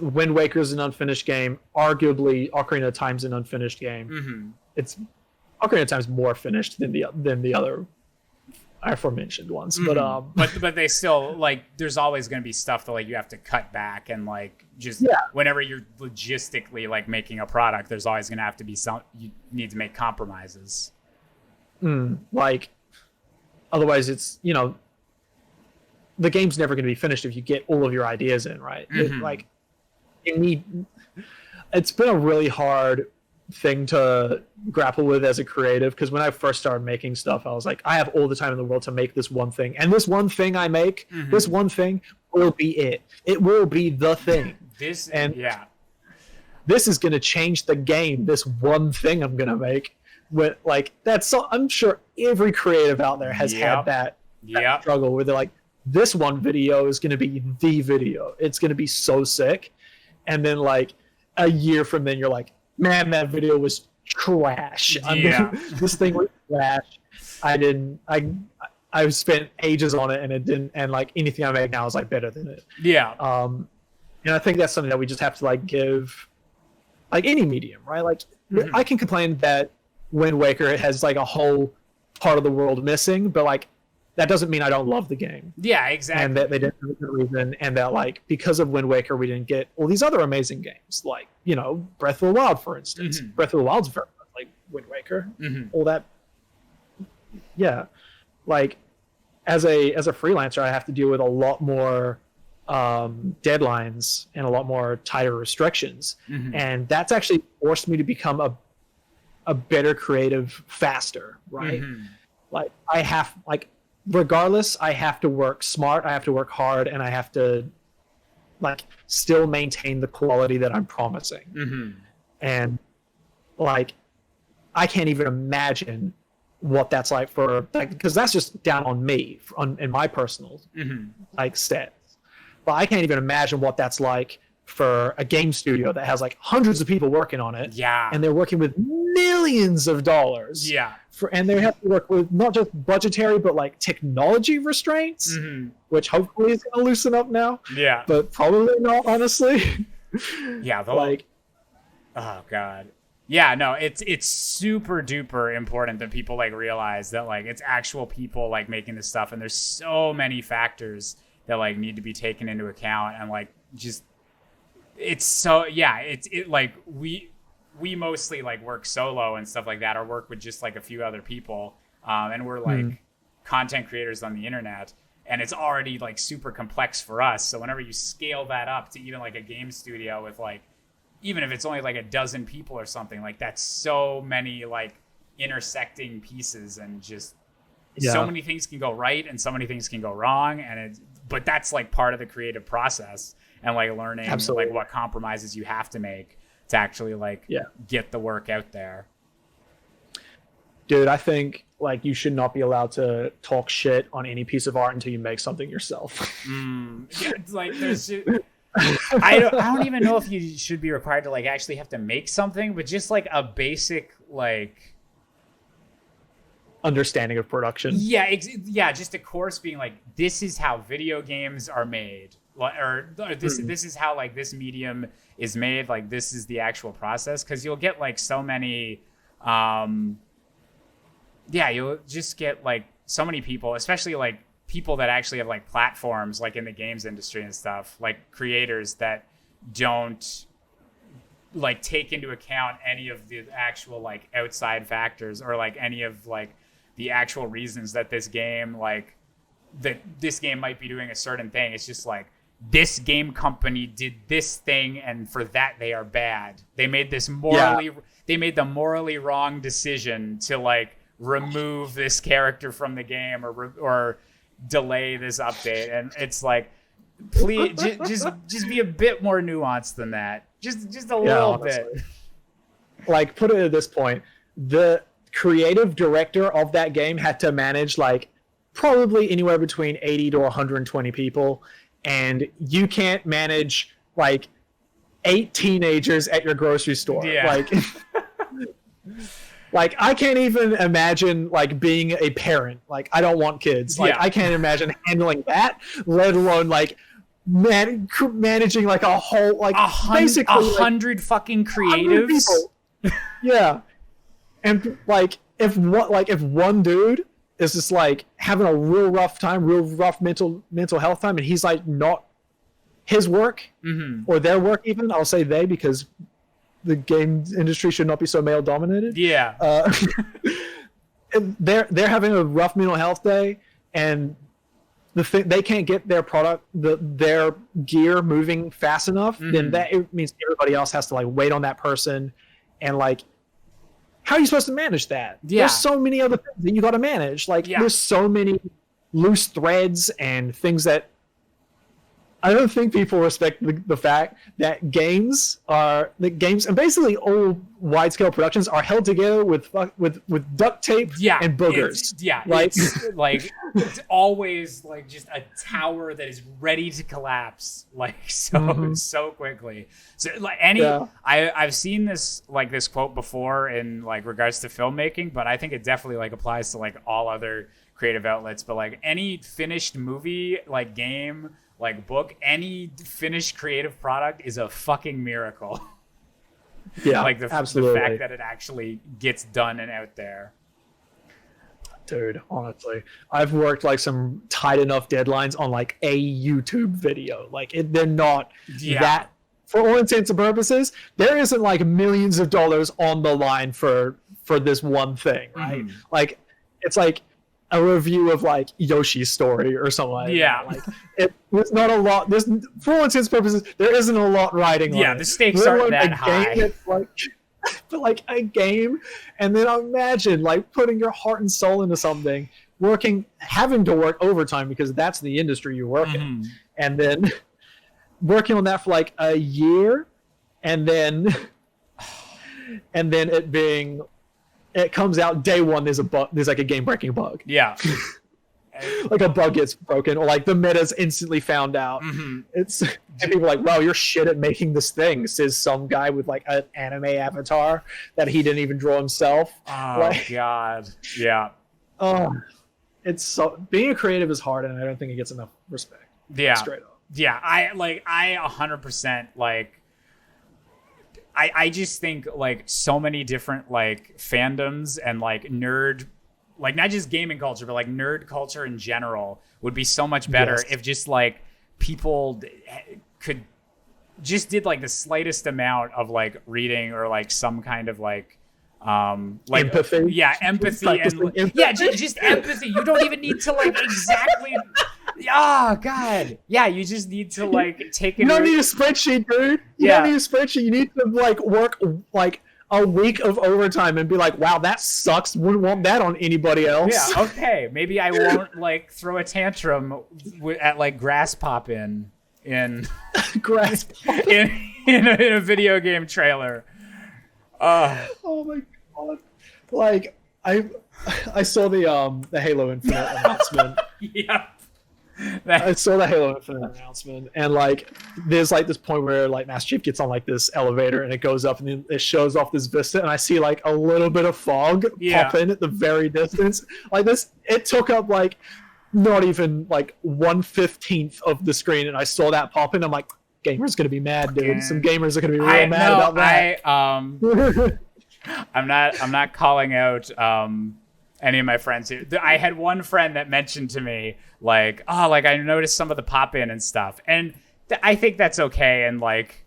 Wind Waker's an unfinished game. Arguably, Ocarina of Time's an unfinished game. It's Ocarina of Time's more finished than the other aforementioned ones. But they still, like, there's always going to be stuff that like you have to cut back, and like just whenever you're logistically like making a product, there's always going to have to be you need to make compromises. Like otherwise, it's, you know, the game's never going to be finished if you get all of your ideas in, right? Like it's been a really hard thing to grapple with as a creative, because when I first started making stuff, I was like, I have all the time in the world to make this one thing, and this one thing I make, this one thing will be it. It will be the thing. This is going to change the game. This one thing I'm going to make. With like that's so, I'm sure every creative out there has had that struggle where they're like, this one video is going to be the video. It's going to be so sick, and then like a year from then, you're like, man, that video was trash. This thing was trash. I spent ages on it, and it didn't. And like anything I make now is like better than it. Yeah. And I think that's something that we just have to like give, like any medium, right? Like I can complain that Wind Waker has like a whole part of the world missing, but like that doesn't mean I don't love the game. Yeah, exactly. And that they didn't have a good reason, and that like because of Wind Waker we didn't get all these other amazing games, like Breath of the Wild, for instance. Breath of the Wild's very much like Wind Waker. All that. Yeah, like as a freelancer, I have to deal with a lot more deadlines and a lot more tighter restrictions, and that's actually forced me to become a better creative faster, right? Like I have, like regardless, I have to work smart, I have to work hard, and I have to like still maintain the quality that I'm promising. And like I can't even imagine what that's like for like, because that's just down on me in my personal like stats, but I can't even imagine what that's like for a game studio that has like hundreds of people working on it. Yeah. And they're working with millions of dollars. Yeah. And they have to work with not just budgetary, but like technology restraints, which hopefully is going to loosen up now. Yeah. But probably not, honestly. Yeah. Like, oh God. Yeah, no, it's super duper important that people like realize that like it's actual people like making this stuff, and there's so many factors that like need to be taken into account, and like just it's so it like we mostly like work solo and stuff like that, or work with just like a few other people, and we're like content creators on the internet, and it's already like super complex for us. So whenever you scale that up to even like a game studio with like, even if it's only like a dozen people or something, like that's so many like intersecting pieces, and just so many things can go right and so many things can go wrong, and but that's like part of the creative process, and like learning like what compromises you have to make to actually like get the work out there. Dude, I think like you should not be allowed to talk shit on any piece of art until you make something yourself. Yeah, it's like there's I don't even know if you should be required to like actually have to make something, but just like a basic like understanding of production. Yeah, just a course being like, this is how video games are made, or this is how like this medium is made. Like this is the actual process, because you'll get like so many, you'll just get like so many people, especially like people that actually have like platforms like in the games industry and stuff, like creators that don't like take into account any of the actual like outside factors, or like any of like the actual reasons that this game like that this game might be doing a certain thing. It's just like, this game company did this thing, and for that they are bad. They made this they made the morally wrong decision to like remove this character from the game, or delay this update. And it's like, please just be a bit more nuanced than that. Just a little bit. Like, put it at this point, the creative director of that game had to manage like probably anywhere between 80 to 120 people, and you can't manage like 8 teenagers at your grocery store. Like I can't even imagine like being a parent. Like I don't want kids. Like I can't imagine handling that, let alone like managing like a whole like basically 100 fucking creatives. Yeah, and like if one dude is just like having a real rough time, real rough mental health time, and he's like not his work or their work even. I'll say they, because the game industry should not be so male dominated. And they're having a rough mental health day, and they can't get their their gear moving fast enough, then that it means everybody else has to like wait on that person, and like, how are you supposed to manage that? There's so many other things that you got to manage. Like, there's so many loose threads and things that I don't think people respect the fact that games and basically all wide-scale productions are held together with duct tape and boogers. It's always like just a tower that is ready to collapse like so quickly. So like I've seen this quote before in like regards to filmmaking, but I think it definitely like applies to like all other creative outlets. But like any finished movie, like game, like book, any finished creative product is a fucking miracle. Yeah, like the fact that it actually gets done and out there. Dude, honestly, I've worked like some tight enough deadlines on like a YouTube video. Like they're not that, for all intents and purposes, there isn't like millions of dollars on the line for this one thing, right? Like it's like a review of like Yoshi's Story or something like that. Like there's not a lot. There's, for all intents and purposes, there isn't a lot riding on it. Yeah, the stakes aren't that high. But like a game, and then imagine like putting your heart and soul into something, having to work overtime because that's the industry you work in, and then working on that for like a year, and then it comes out day one. There's like a game breaking bug. Yeah. Like a bug gets broken, or like the meta's instantly found out. And people are like, wow, you're shit at making this thing, says some guy with like an anime avatar that he didn't even draw himself. God. Yeah. It's so, being a creative is hard, and I don't think it gets enough respect. Yeah. Straight up. Yeah. I 100% like, I just think like so many different like fandoms and like nerd, like not just gaming culture, but like nerd culture in general would be so much better if just like people could just did like the slightest amount of like reading or like some kind of like empathy. Yeah, empathy and just empathy. You don't even need to like exactly. Oh God! Yeah, you just need to like take it. You don't need a spreadsheet, dude. You don't need a spreadsheet. You need to like work like a week of overtime and be like, wow, that sucks. Wouldn't want that on anybody else. Yeah, okay. Maybe I won't like throw a tantrum at like grass pop in grass pop in a video game trailer. Oh my God! Like I saw the Halo Infinite announcement. Yep. I saw the Halo Infinite announcement, and like there's like this point where like Master Chief gets on like this elevator and it goes up and then it shows off this vista, and I see like a little bit of fog pop in at the very distance. Like this, it took up like not even like 1/15 of the screen, and I saw that pop in. I'm like, gamers gonna be mad, dude. Some gamers are gonna be real mad about that. I'm not calling out any of my friends here. I had one friend that mentioned to me like, oh, like I noticed some of the pop in and stuff, and I think that's okay and like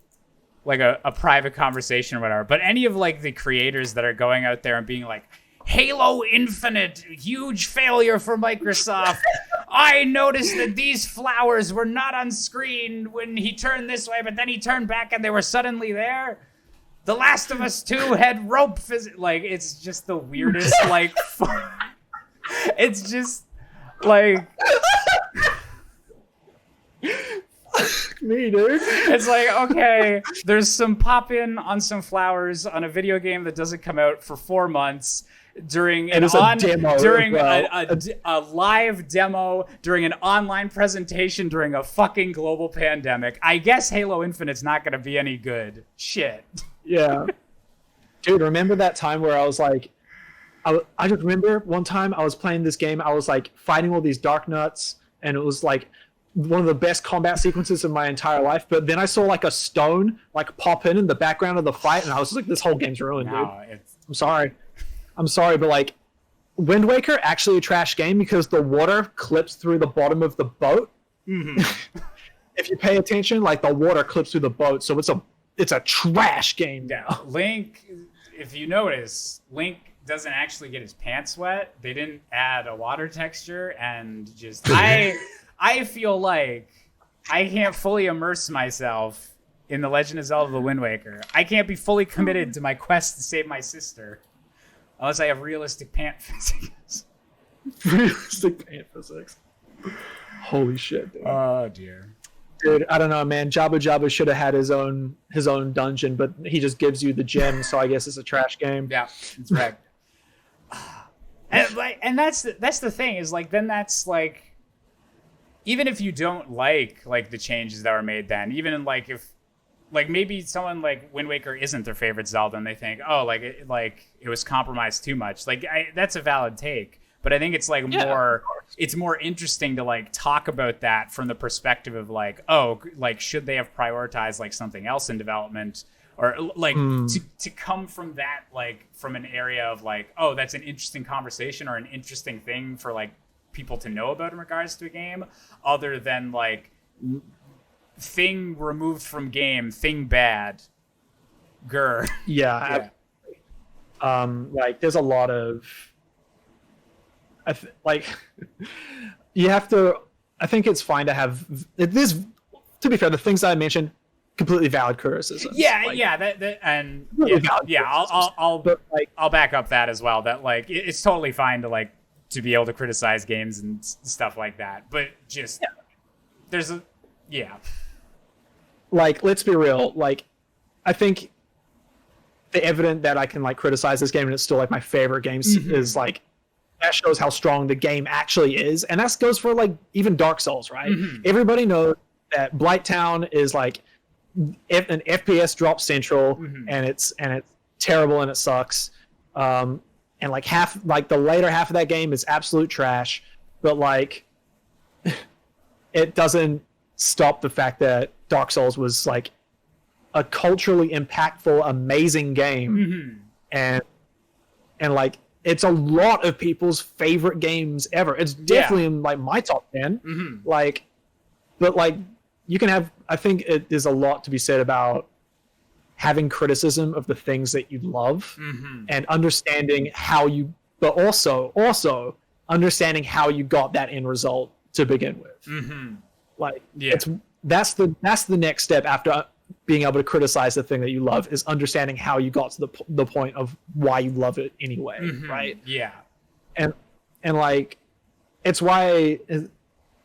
a private conversation or whatever. But any of like the creators that are going out there and being like, Halo Infinite, huge failure for Microsoft. I noticed that these flowers were not on screen when he turned this way, but then he turned back and they were suddenly there. The Last of Us 2 had rope like it's just the weirdest like it's just like me, dude. It's like, okay, there's some pop in on some flowers on a video game that doesn't come out for 4 months during a live demo, during an online presentation, during a fucking global pandemic. I guess Halo Infinite's not going to be any good. Shit. Yeah. Dude, remember that time where I was like, I just remember one time I was playing this game, I was like fighting all these dark nuts, and it was like one of the best combat sequences of my entire life, but then I saw like a stone like pop in the background of the fight, and I was like, this whole game's ruined, dude. I'm sorry, but like Wind Waker, actually a trash game because the water clips through the bottom of the boat. If you pay attention, like the water clips through the boat, so it's a trash game now. Link, if you notice, Link doesn't actually get his pants wet. They didn't add a water texture, and just I I feel like I can't fully immerse myself in The Legend of Zelda: The Wind Waker. I can't be fully committed to my quest to save my sister unless I have realistic pant physics. Realistic pant physics. Holy shit, dude. Oh dear. Dude, I don't know, man. Jabba should have had his own dungeon, but he just gives you the gem, so I guess it's a trash game. Yeah, that's right. And that's the thing is like then that's like even if you don't like the changes that were made then even in like if like maybe someone like Wind Waker isn't their favorite Zelda and they think oh like it was compromised too much like that's a valid take. But I think it's like it's more interesting to like talk about that from the perspective of like, oh, like should they have prioritized like something else in development or like to come from that, like from an area of like, oh, that's an interesting conversation or an interesting thing for like people to know about in regards to a game other than like thing removed from game, thing bad. Grr. Yeah. Like there's a lot of, you have to. I think it's fine to have this. To be fair, the things that I mentioned, completely valid criticism. Yeah, like, and really I'll back up that as well. That like it's totally fine to like to be able to criticize games and stuff like that. But just there's a Like let's be real. Like I think the evidence that I can like criticize this game and it's still like my favorite games is like. That shows how strong the game actually is, and that goes for like even Dark Souls, right? Everybody knows that Blighttown is like an FPS drop central, and it's terrible and it sucks. And like the later half of that game is absolute trash, but like it doesn't stop the fact that Dark Souls was like a culturally impactful, amazing game, and like. It's a lot of people's favorite games ever. It's definitely in like my top 10. Like, but like you can have. I think there's a lot to be said about having criticism of the things that you love and understanding how you, but also understanding how you got that end result to begin with. Like, that's the next step after being able to criticize the thing that you love is understanding how you got to the point of why you love it anyway, right? Yeah. And like, it's why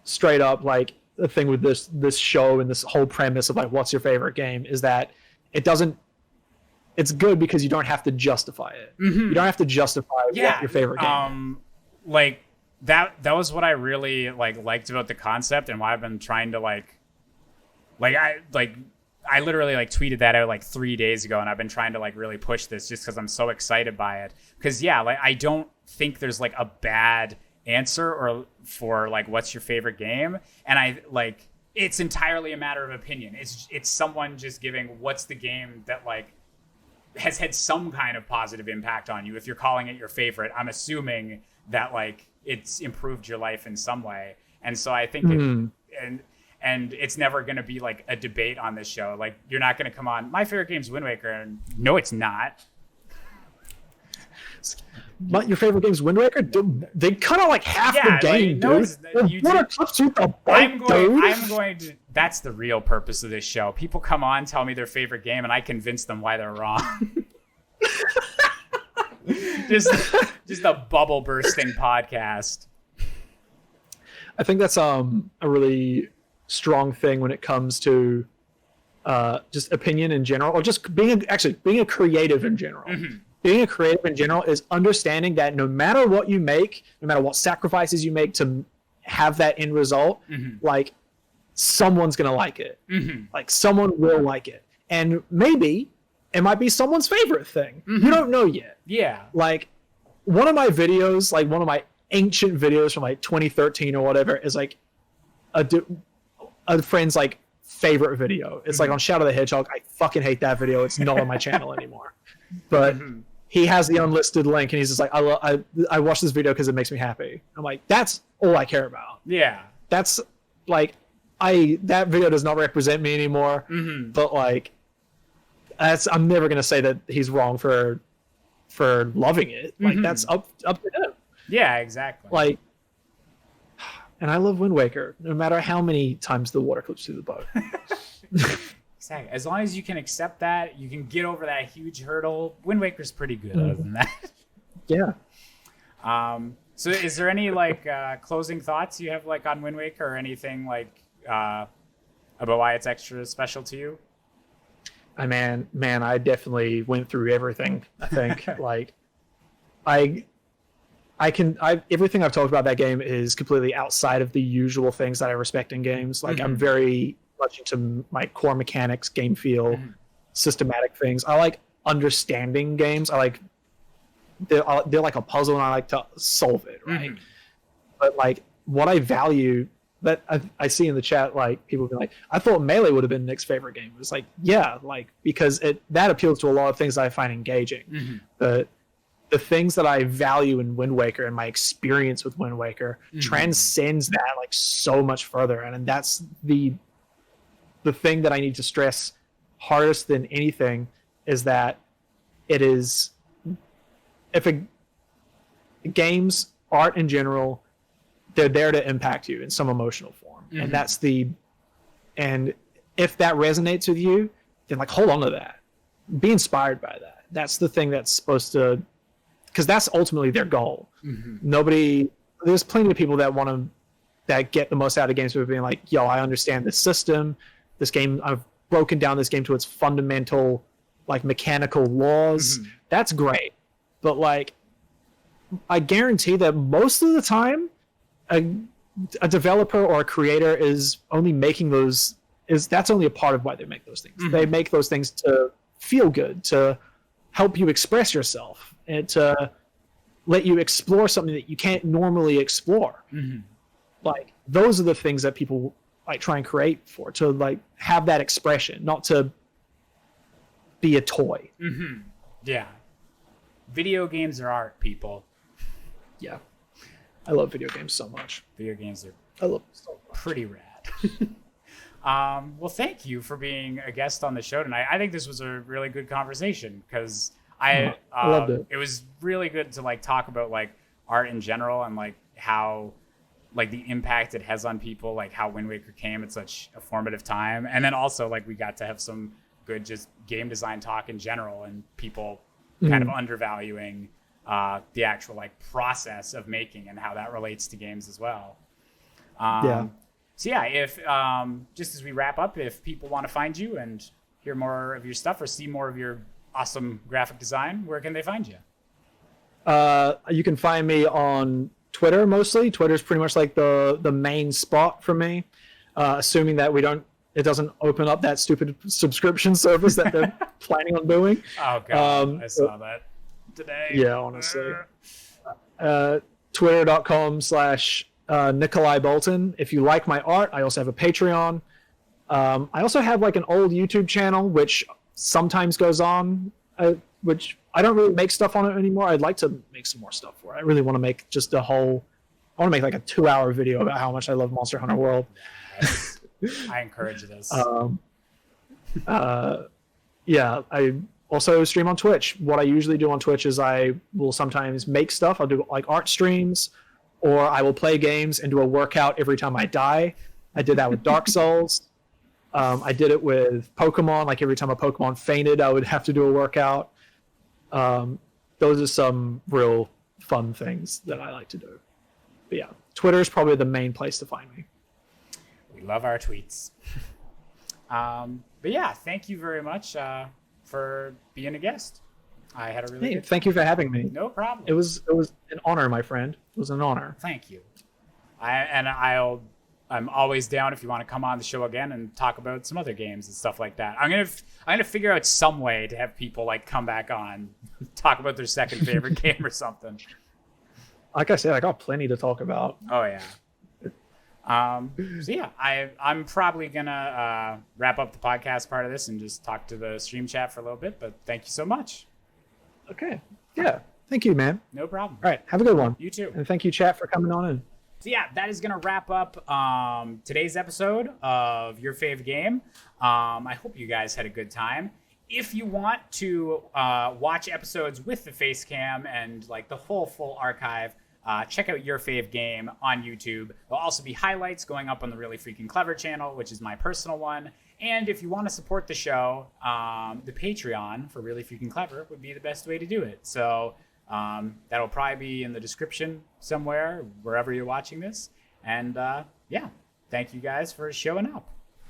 straight up, like the thing with this show and this whole premise of like, what's your favorite game is that it's good because you don't have to justify it. You don't have to justify what your favorite game is. Like that was what I really liked about the concept and why I've been trying to I literally tweeted that out 3 days ago and I've been trying to really push this just because I'm so excited by it. Because I don't think there's a bad answer or for what's your favorite game. And it's entirely a matter of opinion. It's someone just giving what's the game that has had some kind of positive impact on you. If you're calling it your favorite, I'm assuming that it's improved your life in some way. And so I think and it's never going to be a debate on this show. You're not going to come on, my favorite game's Wind Waker. And no, it's not. But your favorite game's Wind Waker? They cut out half the game, dude. That's the real purpose of this show. People come on, tell me their favorite game, and I convince them why they're wrong. just a bubble bursting podcast. I think that's a really strong thing when it comes to just opinion in general, or just being a creative in general. Being a creative in general is understanding that no matter what you make, no matter what sacrifices you make to have that end result, someone's gonna like it. Someone will like it, and maybe it might be someone's favorite thing. You don't know yet. One of my videos, one of my ancient videos from 2013 or whatever, is a friend's favorite video. It's on Shadow the Hedgehog. I fucking hate that video. It's not on my channel anymore. But he has the unlisted link, and he's just I watch this video because it makes me happy. I'm that's all I care about. Yeah. That's that video does not represent me anymore. But I'm never gonna say that he's wrong for loving it. That's up to him. Yeah, exactly. And I love Wind Waker, no matter how many times the water clips through the boat. Exactly. As long as you can accept that, you can get over that huge hurdle. Wind Waker's pretty good other than that. Yeah. So is there any like closing thoughts you have like on Wind Waker or anything like about why it's extra special to you? Man, I definitely went through everything. I think like everything I've talked about that game is completely outside of the usual things that I respect in games. Like I'm very much into my core mechanics, game feel, systematic things. I like understanding games. I like they're like a puzzle, and I like to solve it, right? But like what I value that I see in the chat, like people be like, I thought Melee would have been Nick's favorite game. It's like, yeah, like because that appeals to a lot of things that I find engaging. But the things that I value in Wind Waker and my experience with Wind Waker transcends that like so much further, and that's the thing that I need to stress hardest than anything is that it is games, art in general, they're there to impact you in some emotional form. And if that resonates with you, then like hold on to that. Be inspired by that. That's the thing that's supposed to, because that's ultimately their goal. There's plenty of people that get the most out of games by being like, yo, I understand this system, this game, I've broken down this game to its fundamental like mechanical laws. That's great. But like, I guarantee that most of the time, a developer or a creator is only making that's only a part of why they make those things. They make those things to feel good, to help you express yourself, and to let you explore something that you can't normally explore. Like those are the things that people like try and create for, to like have that expression, not to be a toy. Yeah. Video games are art, people. Yeah. I love video games so much. Video games are I love them so much. Pretty rad. Well, thank you for being a guest on the show tonight. I think this was a really good conversation because I loved it. It was really good to like talk about like art in general and like how like the impact it has on people, like how Wind Waker came at such a formative time. And then also like we got to have some good just game design talk in general and people kind of undervaluing the actual like process of making and how that relates to games as well. So yeah, if just as we wrap up, if people want to find you and hear more of your stuff or see more of your awesome graphic design, where can they find you? You can find me on Twitter mostly. Twitter's pretty much like the main spot for me, assuming that it doesn't open up that stupid subscription service that they're planning on doing. Oh god, I saw that today. Yeah, honestly. Twitter.com/Nickolai Boulton. If you like my art, I also have a Patreon. I also have like an old YouTube channel which sometimes goes on, which I don't really make stuff on it anymore. I'd like to make some more stuff for it. I really want to make I want to make like a 2-hour video about how much I love Monster Hunter World. I encourage this. Yeah, I also stream on Twitch. What I usually do on Twitch is I will sometimes make stuff. I'll do like art streams, or I will play games and do a workout every time I die. I did that with Dark Souls. I did it with Pokemon. Like every time a Pokemon fainted, I would have to do a workout. Those are some real fun things that I like to do. But yeah, Twitter is probably the main place to find me. We love our tweets. But yeah, thank you very much for being a guest. I had a really good time. Thank you for having me. No problem. It was an honor, my friend. It was an honor. Thank you. I'm always down if you want to come on the show again and talk about some other games and stuff like that. I'm gonna figure out some way to have people like come back on, talk about their second favorite game or something. Like I said, I got plenty to talk about. Oh yeah. So yeah, I'm probably gonna wrap up the podcast part of this and just talk to the stream chat for a little bit. But thank you so much. Okay. Yeah. Thank you, man. No problem. All right. Have a good one. You too. And thank you, chat, for coming on in. So yeah, that is gonna wrap up today's episode of Your Fave Game. I hope you guys had a good time. If you want to watch episodes with the face cam and like the full archive, check out Your Fave Game on YouTube. There'll also be highlights going up on the Really Freaking Clever channel, which is my personal one. And if you want to support the show, the Patreon for Really Freaking Clever would be the best way to do it. So that'll probably be in the description somewhere, wherever you're watching this. And yeah, thank you guys for showing up.